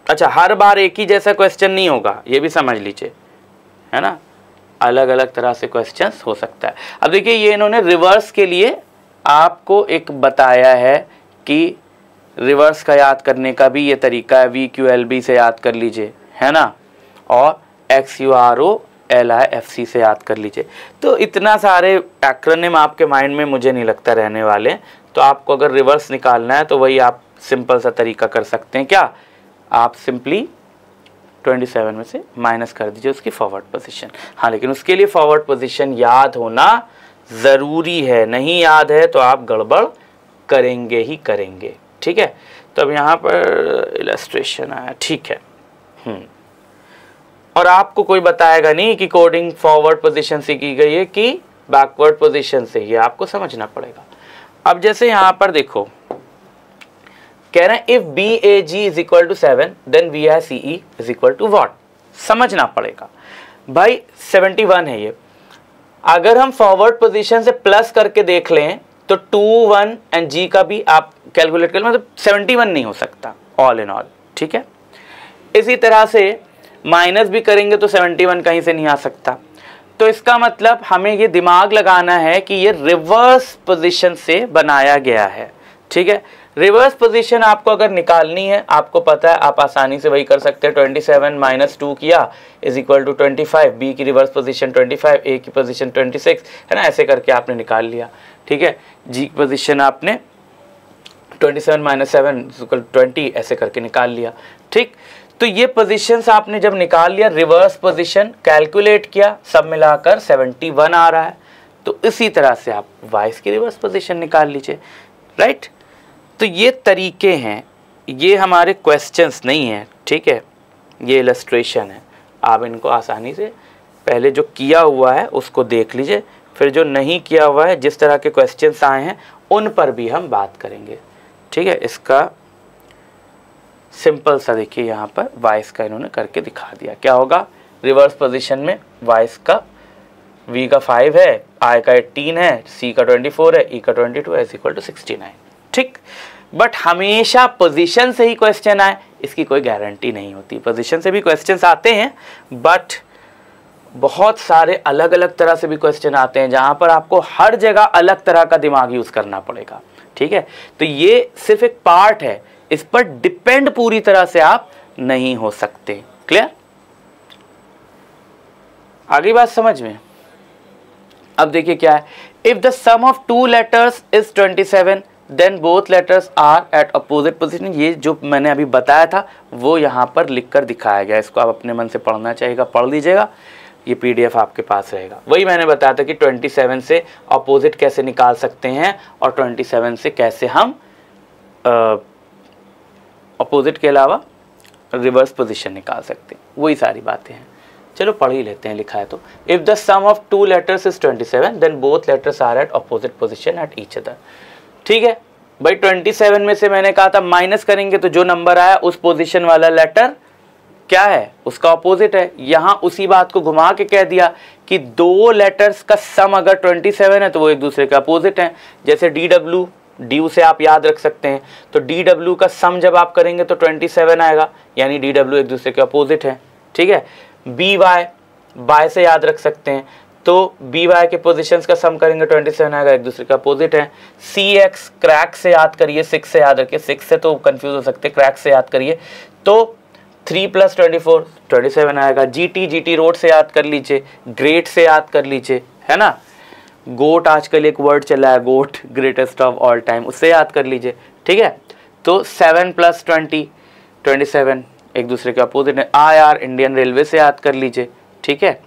अच्छा, हर बार एक ही जैसा क्वेश्चन नहीं होगा, ये भी समझ लीजिए, है ना, अलग अलग तरह से क्वेश्चंस हो सकता है। अब देखिए ये इन्होंने रिवर्स के लिए आपको एक बताया है कि रिवर्स का याद करने का भी ये तरीका है, VQLB से याद कर लीजिए, है ना, और XUROLIFC से याद कर लीजिए। तो इतना सारे एक्रोनिम आपके माइंड में मुझे नहीं लगता रहने वाले। तो आपको अगर रिवर्स निकालना है तो वही आप सिंपल सा तरीका कर सकते हैं। क्या, आप सिंपली 27 में से माइनस कर दीजिए उसकी फॉरवर्ड पोजीशन। हाँ, लेकिन उसके लिए फॉरवर्ड पोजीशन याद होना ज़रूरी है, नहीं याद है तो आप गड़बड़ करेंगे ही करेंगे। ठीक है, तो अब यहाँ पर इलस्ट्रेशन आया, ठीक है। और आपको कोई बताएगा नहीं कि कोडिंग फॉरवर्ड पोजीशन से की गई है कि बैकवर्ड पोजीशन से, ये आपको समझना पड़ेगा। अब जैसे यहाँ पर देखो, कह रहे हैं if BAG is equal to 7 then VICE is equal to what. समझना पड़ेगा भाई, 71 है ये। अगर हम फॉरवर्ड पोजीशन से प्लस करके देख लें तो 2, 1 एंड G का भी आप कैलकुलेट कर, मतलब 71 नहीं हो सकता ऑल इन ऑल। ठीक है, इसी तरह से माइनस भी करेंगे तो 71 कहीं से नहीं आ सकता। तो इसका मतलब हमें ये दिमाग लगाना है कि ये रिवर्स पोजीशन से बनाया गया है। ठीक है, रिवर्स पोजीशन आपको अगर निकालनी है, आपको पता है, आप आसानी से वही कर सकते हैं। 27 माइनस 2 किया इज इक्वल टू 25, बी की रिवर्स पोजीशन 25, ए की पोजीशन 26, है ना, ऐसे करके आपने निकाल लिया। ठीक है, जी की पोजीशन आपने 27 माइनस 7 इक्वल 20 ऐसे करके निकाल लिया। ठीक, तो ये पोजीशंस आपने जब निकाल लिया, रिवर्स पोजीशन कैलकुलेट किया, सब मिलाकर 71 आ रहा है। तो इसी तरह से आप वाइस की रिवर्स पोजीशन निकाल लीजिए, राइट। तो ये तरीके हैं, ये हमारे क्वेश्चंस नहीं हैं, ठीक है, ये इलस्ट्रेशन है। आप इनको आसानी से पहले जो किया हुआ है उसको देख लीजिए, फिर जो नहीं किया हुआ है, जिस तरह के क्वेश्चंस आए हैं उन पर भी हम बात करेंगे, ठीक है। इसका सिंपल सा देखिए, यहाँ पर वाइस का इन्होंने करके दिखा दिया। क्या होगा रिवर्स पोजीशन में, वाइस का V का 5 है, I का 18 है, C का 24 है, E का 22 है, इक्वल टू 69। ठीक, बट हमेशा पोजीशन से ही क्वेश्चन आए इसकी कोई गारंटी नहीं होती। पोजीशन से भी क्वेश्चंस आते हैं, बट बहुत सारे अलग अलग तरह से भी क्वेश्चन आते हैं जहाँ पर आपको हर जगह अलग तरह का दिमाग यूज़ करना पड़ेगा, ठीक है। तो ये सिर्फ एक पार्ट है, इस पर डिपेंड पूरी तरह से आप नहीं हो सकते। क्लियर, आगे बात समझ में। अब देखिए क्या है, if the sum of two letters is 27 then both letters are at opposite position. ये जो मैंने अभी बताया था वो यहाँ पर लिखकर दिखाया गया, इसको आप अपने मन से पढ़ना चाहिएगा, पढ़ लीजिएगा, ये PDF आपके पास रहेगा। वही मैंने बताया था कि 27 से अपोजिट कैसे निकाल सकते हैं और 27 से कैसे हम अपोजिट के अलावा रिवर्स पोजीशन निकाल सकते हैं, वही सारी बातें हैं। चलो पढ़ ही लेते हैं, लिखा है तो, if the sum of two letters is 27 then both letters are at opposite position at each other. ठीक है भाई, 27 में से मैंने कहा था माइनस करेंगे तो जो नंबर आया उस पोजीशन वाला लेटर क्या है, उसका अपोजिट है। यहाँ उसी बात को घुमा के कह दिया कि दो लेटर्स का सम अगर 27 है तो वो एक दूसरे के अपोजिट हैं। जैसे DW, ड्यू से आप याद रख सकते हैं, तो DW का सम जब आप करेंगे तो 27 आएगा, यानी DW एक दूसरे के अपोजिट है। ठीक है, BY, बाय से याद रख सकते हैं, तो BY के पोजीशंस का सम करेंगे 27 आएगा, एक दूसरे का अपोजिट है। CX, क्रैक से याद करिए, 6 से याद रखिए, 6 से तो कंफ्यूज हो सकते हैं, क्रैक से याद करिए, तो 3 + 24 27 आएगा। GT रोड से याद कर लीजिए, ग्रेट से याद कर लीजिए, है ना। गोट आजकल एक वर्ड चला है, गोट, ग्रेटेस्ट ऑफ ऑल टाइम, उससे याद कर लीजिए। ठीक है, तो 7 + 20 27 एक दूसरे के अपोजिट है। IR, इंडियन रेलवे से याद कर लीजिए। ठीक है,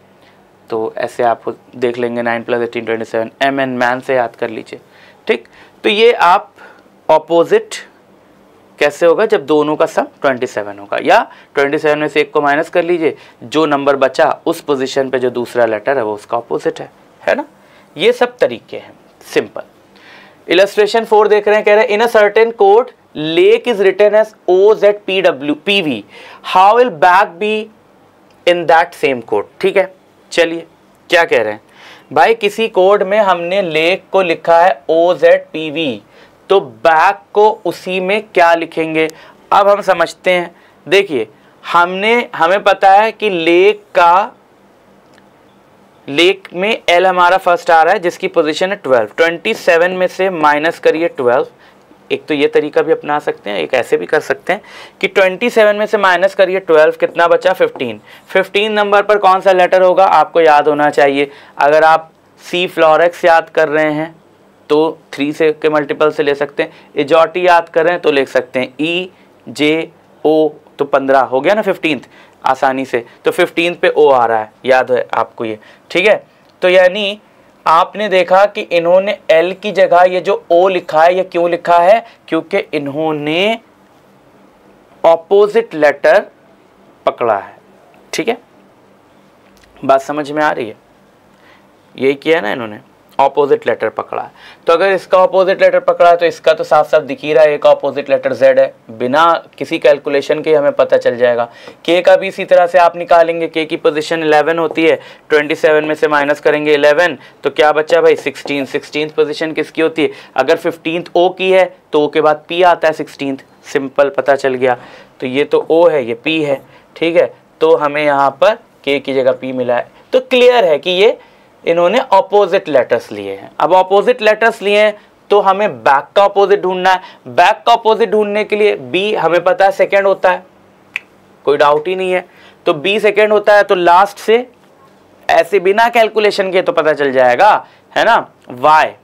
तो ऐसे आप देख लेंगे, 9 + 18 27। MN, मैन से याद कर लीजिए। ठीक, तो ये आप अपोजिट कैसे होगा, जब दोनों का सम 27 होगा, या 27 में से एक को माइनस कर लीजिए, जो नंबर बचा उस पोजीशन पे जो दूसरा लेटर है वो उसका अपोजिट है ना। ये सब तरीके हैं, सिंपल। इलस्ट्रेशन 4 देख रहे हैं, कह रहे हैं in a certain code lake is written as OZPV, how will back be in that same code. ठीक है, चलिए क्या कह रहे हैं भाई, किसी कोड में हमने लेक को लिखा है OZPV, तो बैक को उसी में क्या लिखेंगे, अब हम समझते हैं। देखिए हमें पता है कि लेक में L हमारा फर्स्ट आ रहा है जिसकी पोजीशन है 12। 27 में से माइनस करिए 12। एक तो ये तरीका भी अपना सकते हैं, एक ऐसे भी कर सकते हैं कि 27 में से माइनस करिए 12, कितना बचा 15। 15 नंबर पर कौन सा लेटर होगा आपको याद होना चाहिए। अगर आप C फ्लोरेक्स याद कर रहे हैं तो 3 से के मल्टीपल से ले सकते हैं। इजॉटी याद कर रहे हैं तो लिख सकते हैं EJO, तो 15 हो गया ना 15th आसानी से, तो 15th पे O आ रहा है, याद है आपको ये। ठीक है, तो यानी आपने देखा कि इन्होंने L की जगह ये जो O लिखा है, ये क्यों लिखा है, क्योंकि इन्होंने ऑपोजिट लेटर पकड़ा है। ठीक है, बात समझ में आ रही है, यही किया ना इन्होंने, ऑपोजिट लेटर पकड़ा है। तो अगर इसका ऑपोजिट लेटर पकड़ा है तो इसका तो साफ साफ दिख ही रहा है, एक ऑपोजिट लेटर Z है, बिना किसी कैलकुलेशन के हमें पता चल जाएगा। K का भी इसी तरह से आप निकालेंगे, K की पोजीशन 11 होती है, 27 में से माइनस करेंगे 11 तो क्या बच्चा भाई 16। 16th पोजीशन किसकी होती है, अगर 15th O की है तो O के बाद P आता है 16th, सिंपल पता चल गया। तो ये तो O है, ये P है। ठीक है, तो हमें यहाँ पर K की जगह P मिला है, तो क्लियर है कि ये इन्होंने ऑपोजिट लेटर्स लिए हैं। अब ऑपोजिट लेटर्स लिए हैं तो हमें बैक का ऑपोजिट ढूंढना है। बैक का ऑपोजिट ढूंढने के लिए B हमें पता है सेकंड होता है, कोई डाउट ही नहीं है, तो B सेकंड होता है, तो लास्ट से ऐसे बिना कैलकुलेशन के तो पता चल जाएगा, है ना, Y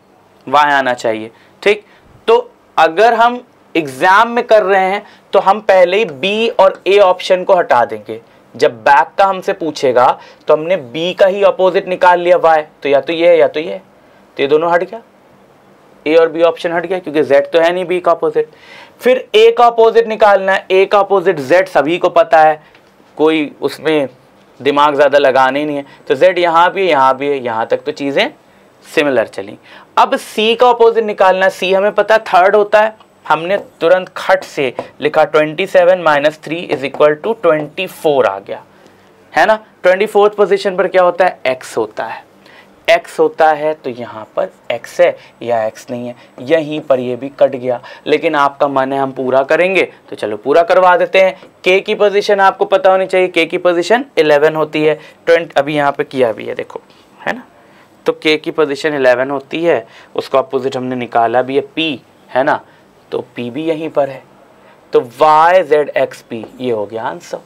आना चाहिए। ठीक, तो अगर हम एग्जाम में कर रहे हैं तो हम पहले ही बी और ए ऑप्शन को हटा देंगे। जब बैक का हमसे पूछेगा तो हमने बी का ही अपोजिट निकाल लिया वाई, तो या तो ये है या तो ये है, तो ये दोनों हट गया, ए और बी ऑप्शन हट गया क्योंकि जेड तो है नहीं बी का अपोजिट। फिर ए का अपोजिट निकालना है, ए का अपोजिट जेड सभी को पता है, कोई उसमें दिमाग ज़्यादा लगाने ही नहीं है, तो जेड यहाँ भी है यहाँ भी है, यहाँ तक तो चीज़ें सिमिलर चली। अब सी का अपोजिट निकालना है, सी हमें पता है थर्ड होता है, हमने तुरंत खट से लिखा 27 - 3 = 24 आ गया, है ना। 24th पोजीशन पर क्या होता है, एक्स होता है, एक्स होता है तो यहाँ पर एक्स है या एक्स नहीं है, यहीं पर ये भी कट गया। लेकिन आपका मन है हम पूरा करेंगे तो चलो पूरा करवा देते हैं। के की पोजीशन आपको पता होनी चाहिए, के की पोजीशन 11 होती है, 20 अभी यहाँ पे किया भी है देखो, है ना। तो के की पोजीशन 11 होती है, उसको अपोजिट हमने निकाला भी है पी, है ना, तो पी भी यहीं पर है, तो वाई जेड एक्स पी ये हो गया आंसर।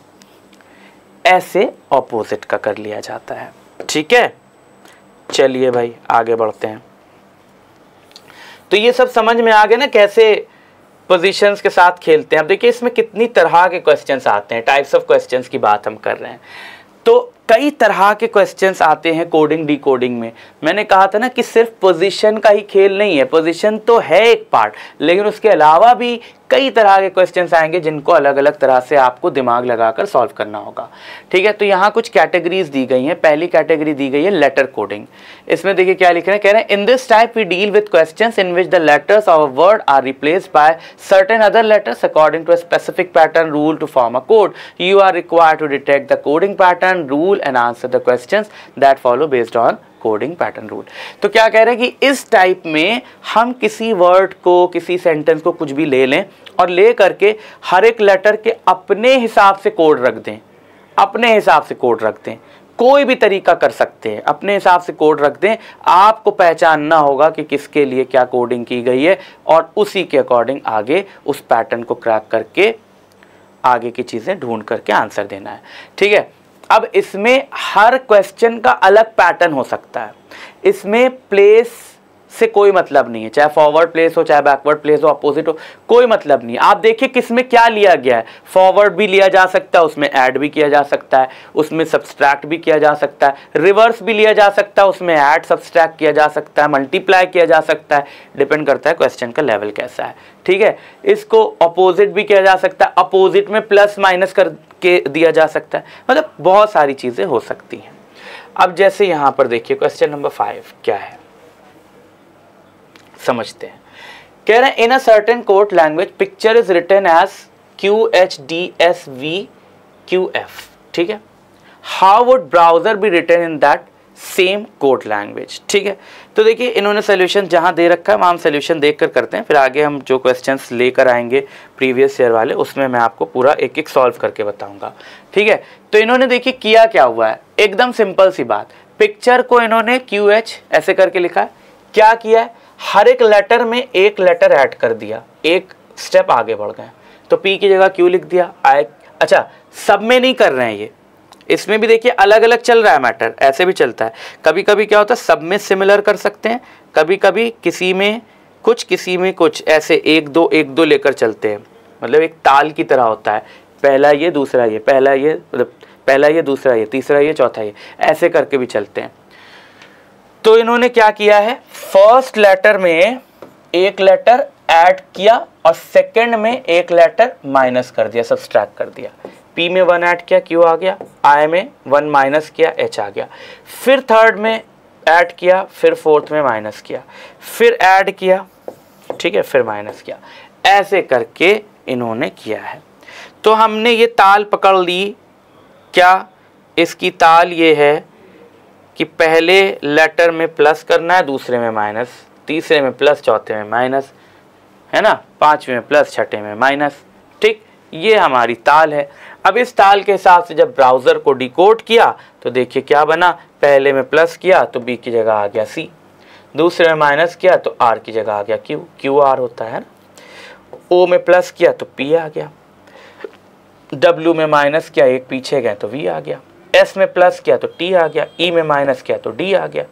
ऐसे ऑपोजिट का कर लिया जाता है, ठीक है। चलिए भाई आगे बढ़ते हैं। तो ये सब समझ में आ गया ना कैसे पोजीशंस के साथ खेलते हैं। अब देखिए इसमें कितनी तरह के क्वेश्चंस आते हैं, टाइप्स ऑफ क्वेश्चंस की बात हम कर रहे हैं, तो कई तरह के क्वेश्चंस आते हैं कोडिंग डिकोडिंग में। मैंने कहा था ना कि सिर्फ पोजीशन का ही खेल नहीं है, पोजीशन तो है एक पार्ट, लेकिन उसके अलावा भी कई तरह के क्वेश्चंस आएंगे जिनको अलग अलग तरह से आपको दिमाग लगाकर सॉल्व करना होगा, ठीक है। तो यहाँ कुछ कैटेगरीज दी गई हैं। पहली कैटेगरी दी गई है लेटर कोडिंग। इसमें देखिए क्या लिख रहे हैं, कह रहे हैं in this type we deal with questions in which the letters of a word are replaced by certain other letters according to a specific pattern rule to form a code. You are required to detect the coding pattern rule and answer the questions that follow based on coding pattern rule. तो क्या कह रहे हैं कि इस type में हम किसी वर्ड को, किसी सेंटेंस को कुछ भी ले लें और ले करके हर एक लेटर के अपने हिसाब से कोड रख दें, अपने हिसाब से कोड रख दें। कोई भी तरीका कर सकते हैं, अपने हिसाब से कोड रख दें, आपको पहचानना होगा कि किसके लिए क्या कोडिंग की गई है और उसी के अकॉर्डिंग आगे उस पैटर्न को क्रैक करके आगे की चीज़ें ढूंढ करके आंसर देना है, ठीक है। अब इसमें हर क्वेश्चन का अलग पैटर्न हो सकता है, इसमें प्लेस से कोई मतलब नहीं है, चाहे फॉरवर्ड प्लेस हो चाहे बैकवर्ड प्लेस हो, अपोजिट हो, कोई मतलब नहीं। आप देखिए किसमें क्या लिया गया है, फॉरवर्ड भी लिया जा सकता है, उसमें ऐड भी किया जा सकता है, उसमें सब्सट्रैक्ट भी किया जा सकता है, रिवर्स भी लिया जा सकता है, उसमें ऐड सब्सट्रैक्ट किया जा सकता है, मल्टीप्लाई किया जा सकता है, डिपेंड करता है क्वेश्चन का लेवल कैसा है, ठीक है। इसको अपोजिट भी किया जा सकता है, अपोजिट में प्लस माइनस करके दिया जा सकता है, मतलब बहुत सारी चीज़ें हो सकती हैं। अब जैसे यहाँ पर देखिए क्वेश्चन नंबर 5 क्या है, समझते हैं। कह रहे हैं in a certain code language picture is written as QHDSVQF, ठीक है। How would browser be written in that same code language, ठीक है। तो देखिए इन्होंने सोल्यूशन जहां दे रखा है वहां हम सोल्यूशन देखकर करते हैं, फिर आगे हम जो क्वेश्चंस लेकर आएंगे प्रीवियस ईयर वाले उसमें मैं आपको पूरा एक एक सॉल्व करके बताऊंगा, ठीक है। तो इन्होंने देखिए किया क्या हुआ है, एकदम सिंपल सी बात, पिक्चर को इन्होंने QH ऐसे करके लिखा है। क्या किया है, हर एक लेटर में एक लेटर ऐड कर दिया, एक स्टेप आगे बढ़ गए, तो P की जगह Q लिख दिया। अच्छा सब में नहीं कर रहे हैं ये, इसमें भी देखिए अलग अलग चल रहा है मैटर, ऐसे भी चलता है। कभी कभी क्या होता है सब में सिमिलर कर सकते हैं, कभी कभी किसी में कुछ किसी में कुछ, ऐसे एक दो लेकर चलते हैं, मतलब एक ताल की तरह होता है, पहला ये दूसरा ये, पहला ये मतलब पहला ये दूसरा ये, तीसरा ये चौथा ये, ऐसे करके भी चलते हैं। तो इन्होंने क्या किया है, फर्स्ट लेटर में एक लेटर ऐड किया और सेकंड में एक लेटर माइनस कर दिया, सब्सट्रैक्ट कर दिया। P में 1 ऐड किया Q आ गया, I में 1 माइनस किया H आ गया, फिर थर्ड में ऐड किया, फिर फोर्थ में माइनस किया, फिर ऐड किया, ठीक है, फिर माइनस किया, ऐसे करके इन्होंने किया है। तो हमने ये ताल पकड़ ली, क्या इसकी ताल ये है कि पहले लेटर में प्लस करना है, दूसरे में माइनस, तीसरे में प्लस, चौथे में माइनस, है ना, पांचवें में प्लस, छठे में माइनस, ठीक, ये हमारी ताल है। अब इस ताल के हिसाब से जब ब्राउज़र को डिकोड किया तो देखिए क्या बना, पहले में प्लस किया तो B की जगह आ गया C, दूसरे में माइनस किया तो R की जगह आ गया Q, QR होता है ना, O में प्लस किया तो P आ गया, W में माइनस किया एक पीछे गए तो V आ गया, S में प्लस किया तो T आ गया, E में माइनस किया तो D आ गया,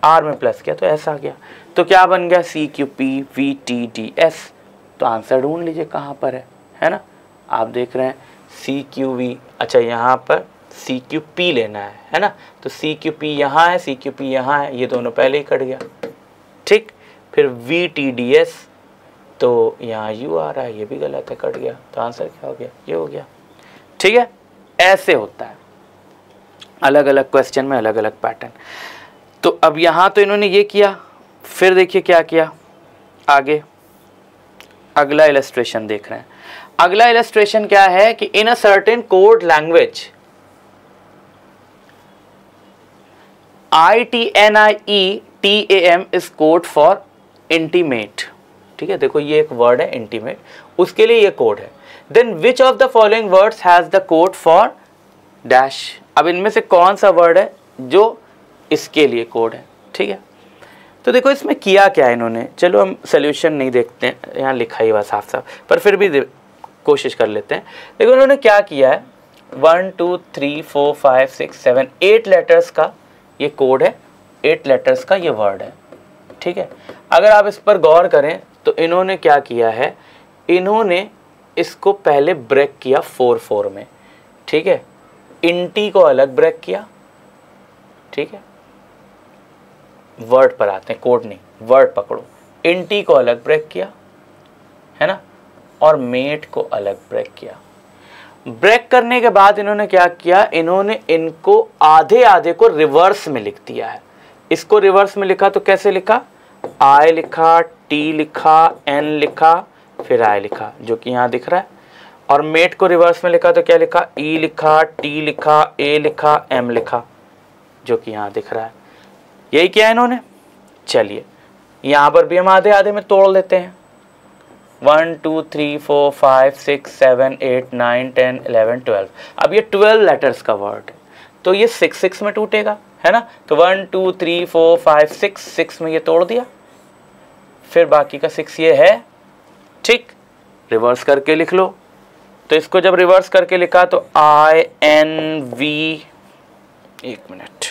R में प्लस किया तो S आ गया। तो क्या बन गया, CQP VTDS, तो आंसर ढूंढ लीजिए कहाँ पर है ना। आप देख रहे हैं CQV, अच्छा यहाँ पर CQP लेना है ना, तो CQP यहाँ है, CQP यहाँ है, ये दोनों पहले ही कट गया, ठीक। फिर VTDS, तो यहाँ U आ रहा है, ये भी गलत है, कट गया, तो आंसर क्या हो गया, ये हो गया, ठीक है। ऐसे होता है, अलग अलग क्वेश्चन में अलग अलग पैटर्न। तो अब यहाँ तो इन्होंने ये किया, फिर देखिए क्या किया आगे, अगला इलस्ट्रेशन देख रहे हैं। अगला इलस्ट्रेशन क्या है कि in a certain code language ITNIETAM is code for intimate, ठीक है। देखो ये एक वर्ड है इंटीमेट, उसके लिए ये कोड है। Then which of the following words has the code for dash, अब इनमें से कौन सा वर्ड है जो इसके लिए कोड है, ठीक है। तो देखो इसमें किया क्या है इन्होंने, चलो हम सोल्यूशन नहीं देखते हैं, यहाँ लिखा ही हुआ साफ साफ, पर फिर भी कोशिश कर लेते हैं। देखो इन्होंने क्या किया है, 1 2 3 4 5 6 7 8 लेटर्स का ये कोड है, 8 लेटर्स का ये वर्ड है, ठीक है। अगर आप इस पर गौर करें तो इन्होंने क्या किया है, इन्होंने इसको पहले ब्रेक किया 4 में, ठीक है। इंटी को अलग ब्रेक किया, ठीक है। वर्ड पर आते हैं, कोड नहीं, वर्ड पकड़ो। इंटी को अलग ब्रेक किया है ना, और मेट को अलग ब्रेक किया। ब्रेक करने के बाद इन्होंने क्या किया, इन्होंने इनको आधे आधे को रिवर्स में लिख दिया है। इसको रिवर्स में लिखा तो कैसे लिखा, आई लिखा, टी लिखा, एन लिखा, फिर आई लिखा, जो कि यहाँ दिख रहा है। और मेट को रिवर्स में लिखा तो क्या लिखा, ई लिखा, टी लिखा, ए लिखा, एम लिखा, जो कि यहाँ दिख रहा है। यही किया इन्होंने। चलिए यहाँ पर भी हम आधे आधे में तोड़ लेते हैं, 1 2 3 4 5 6 7 8 9 10 11 12। अब ये 12 लेटर्स का वर्ड है, तो ये 6 में टूटेगा, है ना। तो 1 2 3 4 5 6 में ये तोड़ दिया, फिर बाकी का 6 ये है, ठीक। रिवर्स करके लिख लो, तो इसको जब रिवर्स करके लिखा तो INV, एक मिनट,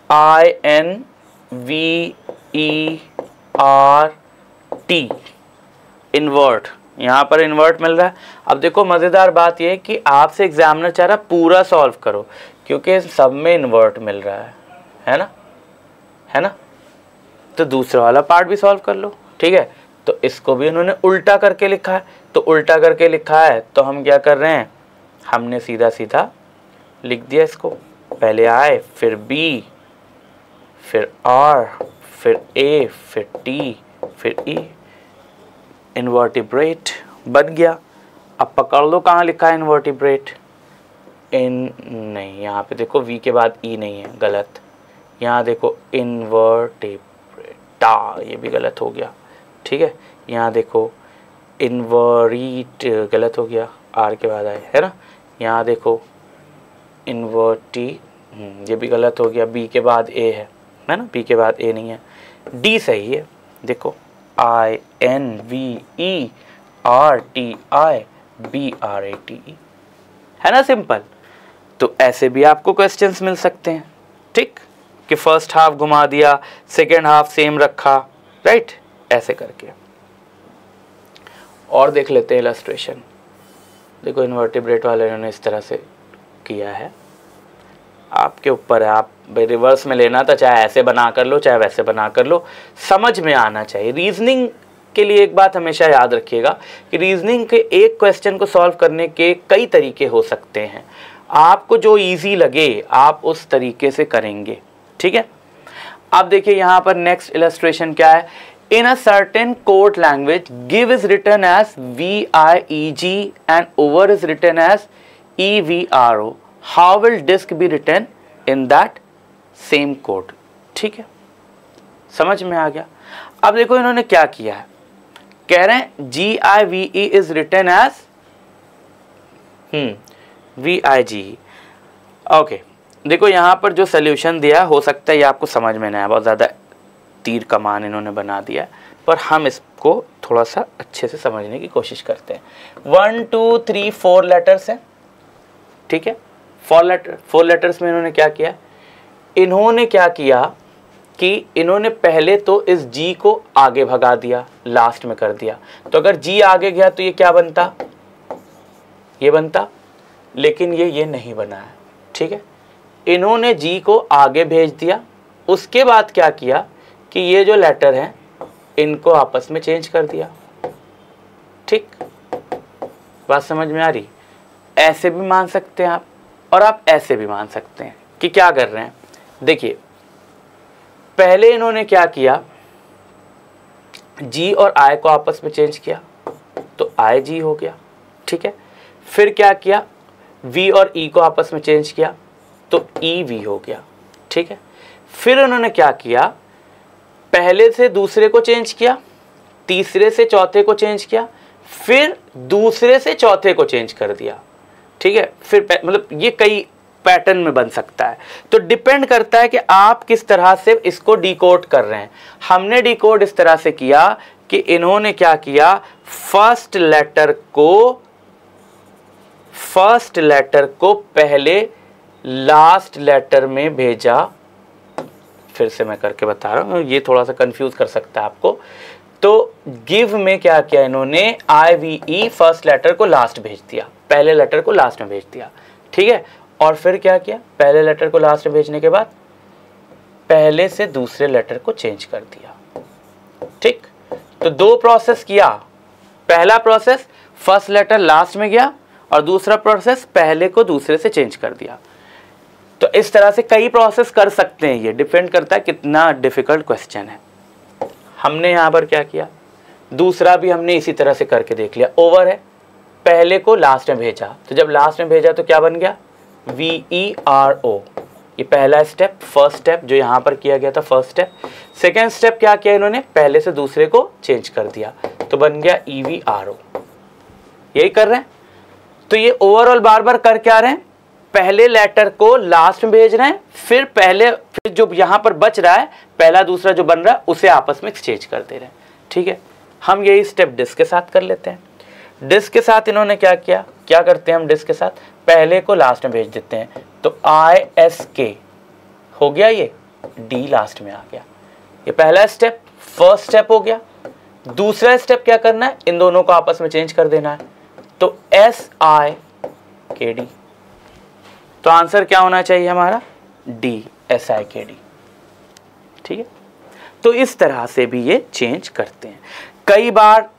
INVERT, इन्वर्ट, यहाँ पर इन्वर्ट मिल रहा है। अब देखो मज़ेदार बात यह है कि आपसे एग्जामिनर चाह रहा पूरा सॉल्व करो, क्योंकि सब में इन्वर्ट मिल रहा है ना, है ना। तो दूसरा वाला पार्ट भी सॉल्व कर लो, ठीक है। तो इसको भी उन्होंने उल्टा करके लिखा है, तो उल्टा करके लिखा है तो हम क्या कर रहे हैं, हमने सीधा सीधा लिख दिया इसको, पहले I, फिर B, फिर R, फिर A, फिर T, फिर E, इन्वर्टिब्रेट बन गया। अब पकड़ लो कहाँ लिखा है इन्वर्टिब्रेट, नहीं, यहाँ पे देखो V के बाद E नहीं है, गलत। यहाँ देखो इन्वर्टिब्रेटा, ये भी गलत हो गया, ठीक है। यहाँ देखो इन्वर्ट, गलत हो गया, R के बाद आए, है ना। यहाँ देखो इन्वर्टी, ये भी गलत हो गया, B के बाद A है ना, B के बाद A नहीं है, D सही है। देखो INVERTIBRATE, है ना, सिंपल। तो ऐसे भी आपको क्वेश्चंस मिल सकते हैं, ठीक, कि फर्स्ट हाफ घुमा दिया, सेकेंड हाफ सेम रखा, राइट, ऐसे करके। और देख लेते हैं इलस्ट्रेशन। देखो इन्वर्टिब्रेट वाले ने इस तरह से किया है, आपके ऊपर है, आप भाई रिवर्स में लेना था, चाहे ऐसे बना कर लो चाहे वैसे बना कर लो, समझ में आना चाहिए। रीजनिंग के लिए एक बात हमेशा याद रखिएगा कि रीजनिंग के एक क्वेश्चन को सॉल्व करने के कई तरीके हो सकते हैं, आपको जो इजी लगे आप उस तरीके से करेंगे, ठीक है। अब देखिए यहाँ पर नेक्स्ट इलस्ट्रेशन क्या है, in a certain code language give is written as VIEG and over is written as EVRO, how will disk be written in that same code, ठीक है, समझ में आ गया। अब देखो इन्होंने क्या किया है, कह रहे हैं GIVE is written as VIGE, okay. देखो यहाँ पर जो सोल्यूशन दिया हो सकता है ये आपको समझ में नहीं आया, बहुत ज़्यादा तीर कमान इन्होंने बना दिया है, पर हम इसको थोड़ा सा अच्छे से समझने की कोशिश करते हैं। 1 2 3 4 लेटर्स हैं, ठीक है। 4 लेटर्स में इन्होंने क्या किया, इन्होंने क्या किया, कि इन्होंने पहले तो इस G को आगे भगा दिया, लास्ट में कर दिया, तो अगर G आगे गया तो ये क्या बनता, ये बनता, लेकिन ये नहीं बना है। ठीक है, इन्होंने G को आगे भेज दिया, उसके बाद क्या किया कि ये जो लेटर हैं इनको आपस में चेंज कर दिया। ठीक, बात समझ में आ रही? ऐसे भी मान सकते हैं आप, और आप ऐसे भी मान सकते हैं कि क्या कर रहे हैं। देखिए, पहले इन्होंने क्या किया, G और I को आपस में चेंज किया तो IG हो गया। ठीक है, फिर क्या किया, V और E को आपस में चेंज किया तो EV हो गया। ठीक है, फिर उन्होंने क्या किया, पहले से दूसरे को चेंज किया, तीसरे से चौथे को चेंज किया, फिर दूसरे से चौथे को चेंज कर दिया। ठीक है, फिर मतलब ये कई पैटर्न में बन सकता है, तो डिपेंड करता है कि आप किस तरह से इसको डिकोड कर रहे हैं। हमने डिकोड इस तरह से किया कि इन्होंने क्या किया, फर्स्ट लेटर को पहले लास्ट लेटर में भेजा। फिर से मैं करके बता रहा हूँ, ये थोड़ा सा कंफ्यूज कर सकता है आपको। तो गिव में क्या किया इन्होंने, IVE फर्स्ट लेटर को लास्ट भेज दिया, पहले लेटर को लास्ट में भेज दिया। ठीक है, और फिर क्या किया, पहले लेटर को लास्ट में भेजने के बाद पहले से दूसरे लेटर को चेंज कर दिया। ठीक, तो दो प्रोसेस किया, पहला प्रोसेस फर्स्ट लेटर लास्ट में गया और दूसरा प्रोसेस पहले को दूसरे से चेंज कर दिया। तो इस तरह से कई प्रोसेस कर सकते हैं, ये डिपेंड करता है कितना डिफिकल्ट क्वेश्चन है। हमने यहाँ पर क्या किया, दूसरा भी हमने इसी तरह से करके देख लिया। ओवर है, पहले को लास्ट में भेजा, तो जब लास्ट में भेजा तो क्या बन गया, VERO। ये पहला स्टेप, फर्स्ट स्टेप जो यहाँ पर किया गया था, फर्स्ट स्टेप। सेकेंड स्टेप क्या किया इन्होंने, पहले से दूसरे को चेंज कर दिया तो बन गया EVRO। यही कर रहे हैं। तो ये ओवरऑल बार बार कर क्या रहे हैं, पहले लेटर को लास्ट में भेज रहे हैं, फिर जो यहाँ पर बच रहा है, पहला दूसरा जो बन रहा है उसे आपस में एक्सचेंज कर दे रहे हैं। ठीक है, हम यही स्टेप डिस्क के साथ कर लेते हैं। डिस्क के साथ इन्होंने क्या किया, क्या करते हैं हम डिस्क के साथ, पहले को लास्ट में भेज देते हैं तो ISK हो गया, ये D लास्ट में आ गया। ये पहला स्टेप, फर्स्ट स्टेप हो गया। दूसरा स्टेप क्या करना है, इन दोनों को आपस में चेंज कर देना है तो SIKD। तो आंसर क्या होना चाहिए हमारा, D, SIKD। ठीक है, तो इस तरह से भी ये चेंज करते हैं। कई बार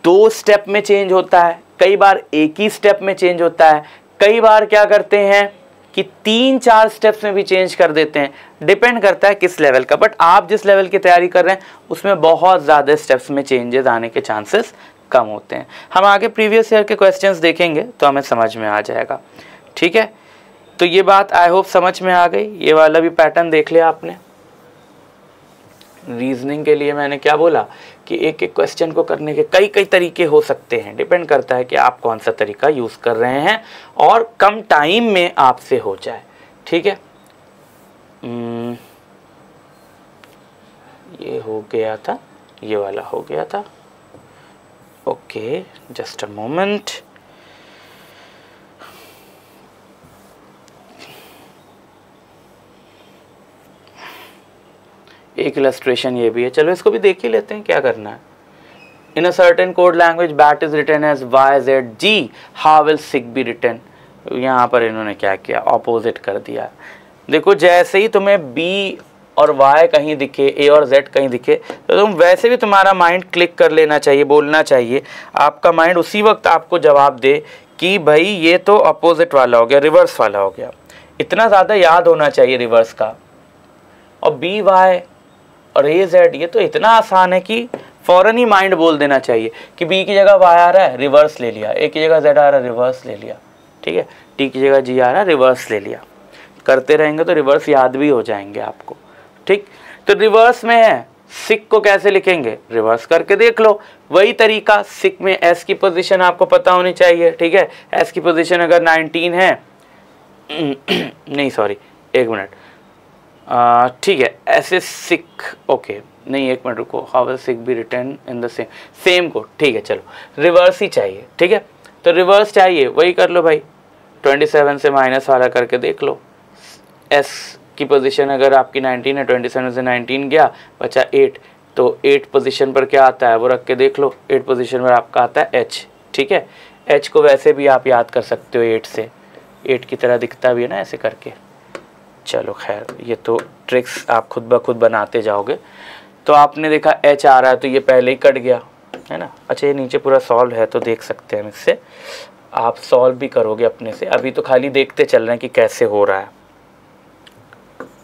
2 स्टेप में चेंज होता है, कई बार एक ही स्टेप में चेंज होता है, कई बार क्या करते हैं कि 3-4 स्टेप्स में भी चेंज कर देते हैं। डिपेंड करता है किस लेवल का, बट आप जिस लेवल की तैयारी कर रहे हैं उसमें बहुत ज़्यादा स्टेप्स में चेंजेस आने के चांसेस कम होते हैं। हम आगे प्रीवियस ईयर के क्वेश्चंस देखेंगे तो हमें समझ में आ जाएगा। ठीक है, तो ये बात आई होप समझ में आ गई। ये वाला भी पैटर्न देख लिया आपने। रीजनिंग के लिए मैंने क्या बोला कि एक एक क्वेश्चन को करने के कई तरीके हो सकते हैं, डिपेंड करता है कि आप कौन सा तरीका यूज़ कर रहे हैं और कम टाइम में आपसे हो जाए। ठीक है, ये हो गया था, ये वाला हो गया था। Okay, just a moment. एक इलस्ट्रेशन ये भी है, चलो इसको भी देख ही लेते हैं, क्या करना है। In a certain code language bat is written as YZG, how will sick be written. यहाँ पर इन्होंने क्या किया, ऑपोजिट कर दिया। देखो, जैसे ही तुम्हें B और Y कहीं दिखे, A और Z कहीं दिखे, तो तुम वैसे भी तुम्हारा माइंड क्लिक कर लेना चाहिए, बोलना चाहिए। आपका माइंड उसी वक्त आपको जवाब दे कि भाई ये तो अपोजिट वाला हो गया, रिवर्स वाला हो गया। इतना ज़्यादा याद होना चाहिए रिवर्स का। और BY और AZ ये तो इतना आसान है कि फ़ौरन ही माइंड बोल देना चाहिए कि B की जगह Y आ रहा है, रिवर्स ले लिया, A की जगह Z आ रहा है, रिवर्स ले लिया। ठीक है, T की जगह G आ रहा है, रिवर्स ले लिया। करते रहेंगे तो रिवर्स याद भी हो जाएंगे आपको। ठीक, तो रिवर्स में है, सिक को कैसे लिखेंगे, रिवर्स करके देख लो। वही तरीका, सिक में S की पोजीशन आपको पता होनी चाहिए। ठीक है, S की पोजीशन अगर 19 है नहीं सॉरी, एक मिनट, ठीक है, ऐसे सिक, ओके नहीं एक मिनट रुको, how will sick be written in the same code. ठीक है, चलो रिवर्स ही चाहिए। ठीक है, तो रिवर्स चाहिए, वही कर लो भाई, 27 से माइनस वाला करके देख लो। S की पोजीशन अगर आपकी 19 है, 27 से 19 गया, बचा 8, तो 8 पोजीशन पर क्या आता है वो रख के देख लो। 8 पोजीशन पर आपका आता है H, ठीक है। H को वैसे भी आप याद कर सकते हो 8 से, 8 की तरह दिखता भी है ना ऐसे करके। चलो खैर, ये तो ट्रिक्स आप खुद ब खुद बनाते जाओगे। तो आपने देखा H आ रहा है तो ये पहले ही कट गया, है ना। अच्छा, ये नीचे पूरा सॉल्व है तो देख सकते हैं हम इससे, आप सॉल्व भी करोगे अपने से। अभी तो खाली देखते चल रहे हैं कि कैसे हो रहा है।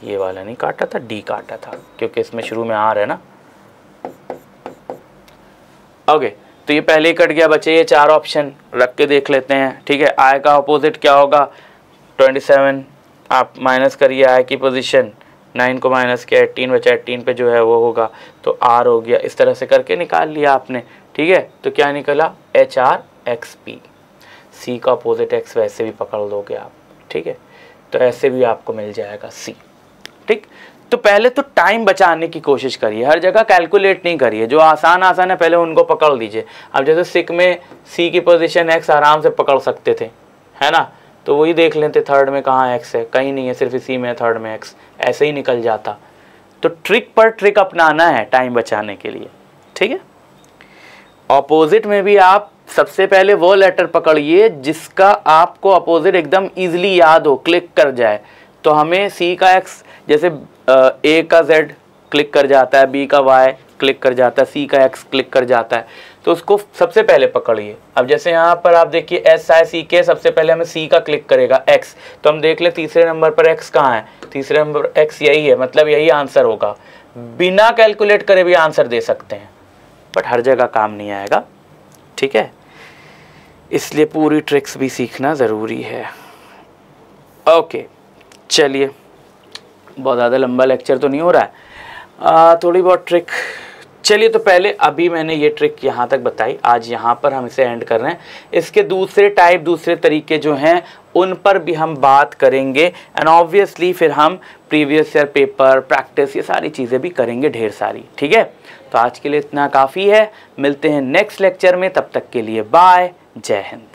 ये वाला नहीं काटा था, D काटा था, क्योंकि इसमें शुरू में R है ना। ओके, तो ये पहले ही कट गया, बचे ये 4 ऑप्शन, रख के देख लेते हैं, ठीक है। I का अपोजिट क्या होगा, 27, आप माइनस करिए I की पोजीशन, 9 को माइनस किया, 18 बचा, 18 पे जो है वो होगा तो R हो गया। इस तरह से करके निकाल लिया आपने, ठीक है। तो क्या निकला, HRXP। C का अपोजिट X वैसे भी पकड़ लोगे आप, ठीक है। तो ऐसे भी आपको मिल जाएगा C, ठीक। तो पहले तो टाइम बचाने की कोशिश करिए, हर जगह कैलकुलेट नहीं करिए, जो आसान है पहले उनको पकड़ लीजिए। अब जैसे सिक में C की पोजीशन X आराम से पकड़ सकते थे, है ना, तो वही देख लेते थर्ड में कहाँ X है, कहीं नहीं है, सिर्फ इसी में थर्ड में X, ऐसे ही निकल जाता। तो ट्रिक पर ट्रिक अपनाना है टाइम बचाने के लिए, ठीक है। ऑपोजिट में भी आप सबसे पहले वो लेटर पकड़िए जिसका आपको अपोजिट एकदम इजीली याद हो, क्लिक कर जाए। तो हमें C का X, जैसे A का Z क्लिक कर जाता है, B का Y क्लिक कर जाता है, C का X क्लिक कर जाता है, तो उसको सबसे पहले पकड़िए। अब जैसे यहाँ पर आप देखिए SICK, सबसे पहले हमें C का क्लिक करेगा X, तो हम देख ले तीसरे नंबर पर X कहाँ है, तीसरे नंबर X यही है, मतलब यही आंसर होगा। बिना कैलकुलेट करे भी आंसर दे सकते हैं, बट हर जगह काम नहीं आएगा, ठीक है। इसलिए पूरी ट्रिक्स भी सीखना ज़रूरी है। ओके, चलिए, बहुत ज़्यादा लंबा लेक्चर तो नहीं हो रहा है, थोड़ी बहुत ट्रिक। चलिए, तो पहले अभी मैंने ये ट्रिक यहाँ तक बताई, आज यहाँ पर हम इसे एंड कर रहे हैं। इसके दूसरे टाइप, दूसरे तरीके जो हैं उन पर भी हम बात करेंगे, एंड ऑब्वियसली फिर हम प्रीवियस ईयर पेपर, प्रैक्टिस, ये सारी चीज़ें भी करेंगे ढेर सारी, ठीक है। तो आज के लिए इतना काफ़ी है, मिलते हैं नेक्स्ट लेक्चर में, तब तक के लिए बाय, जय हिंद।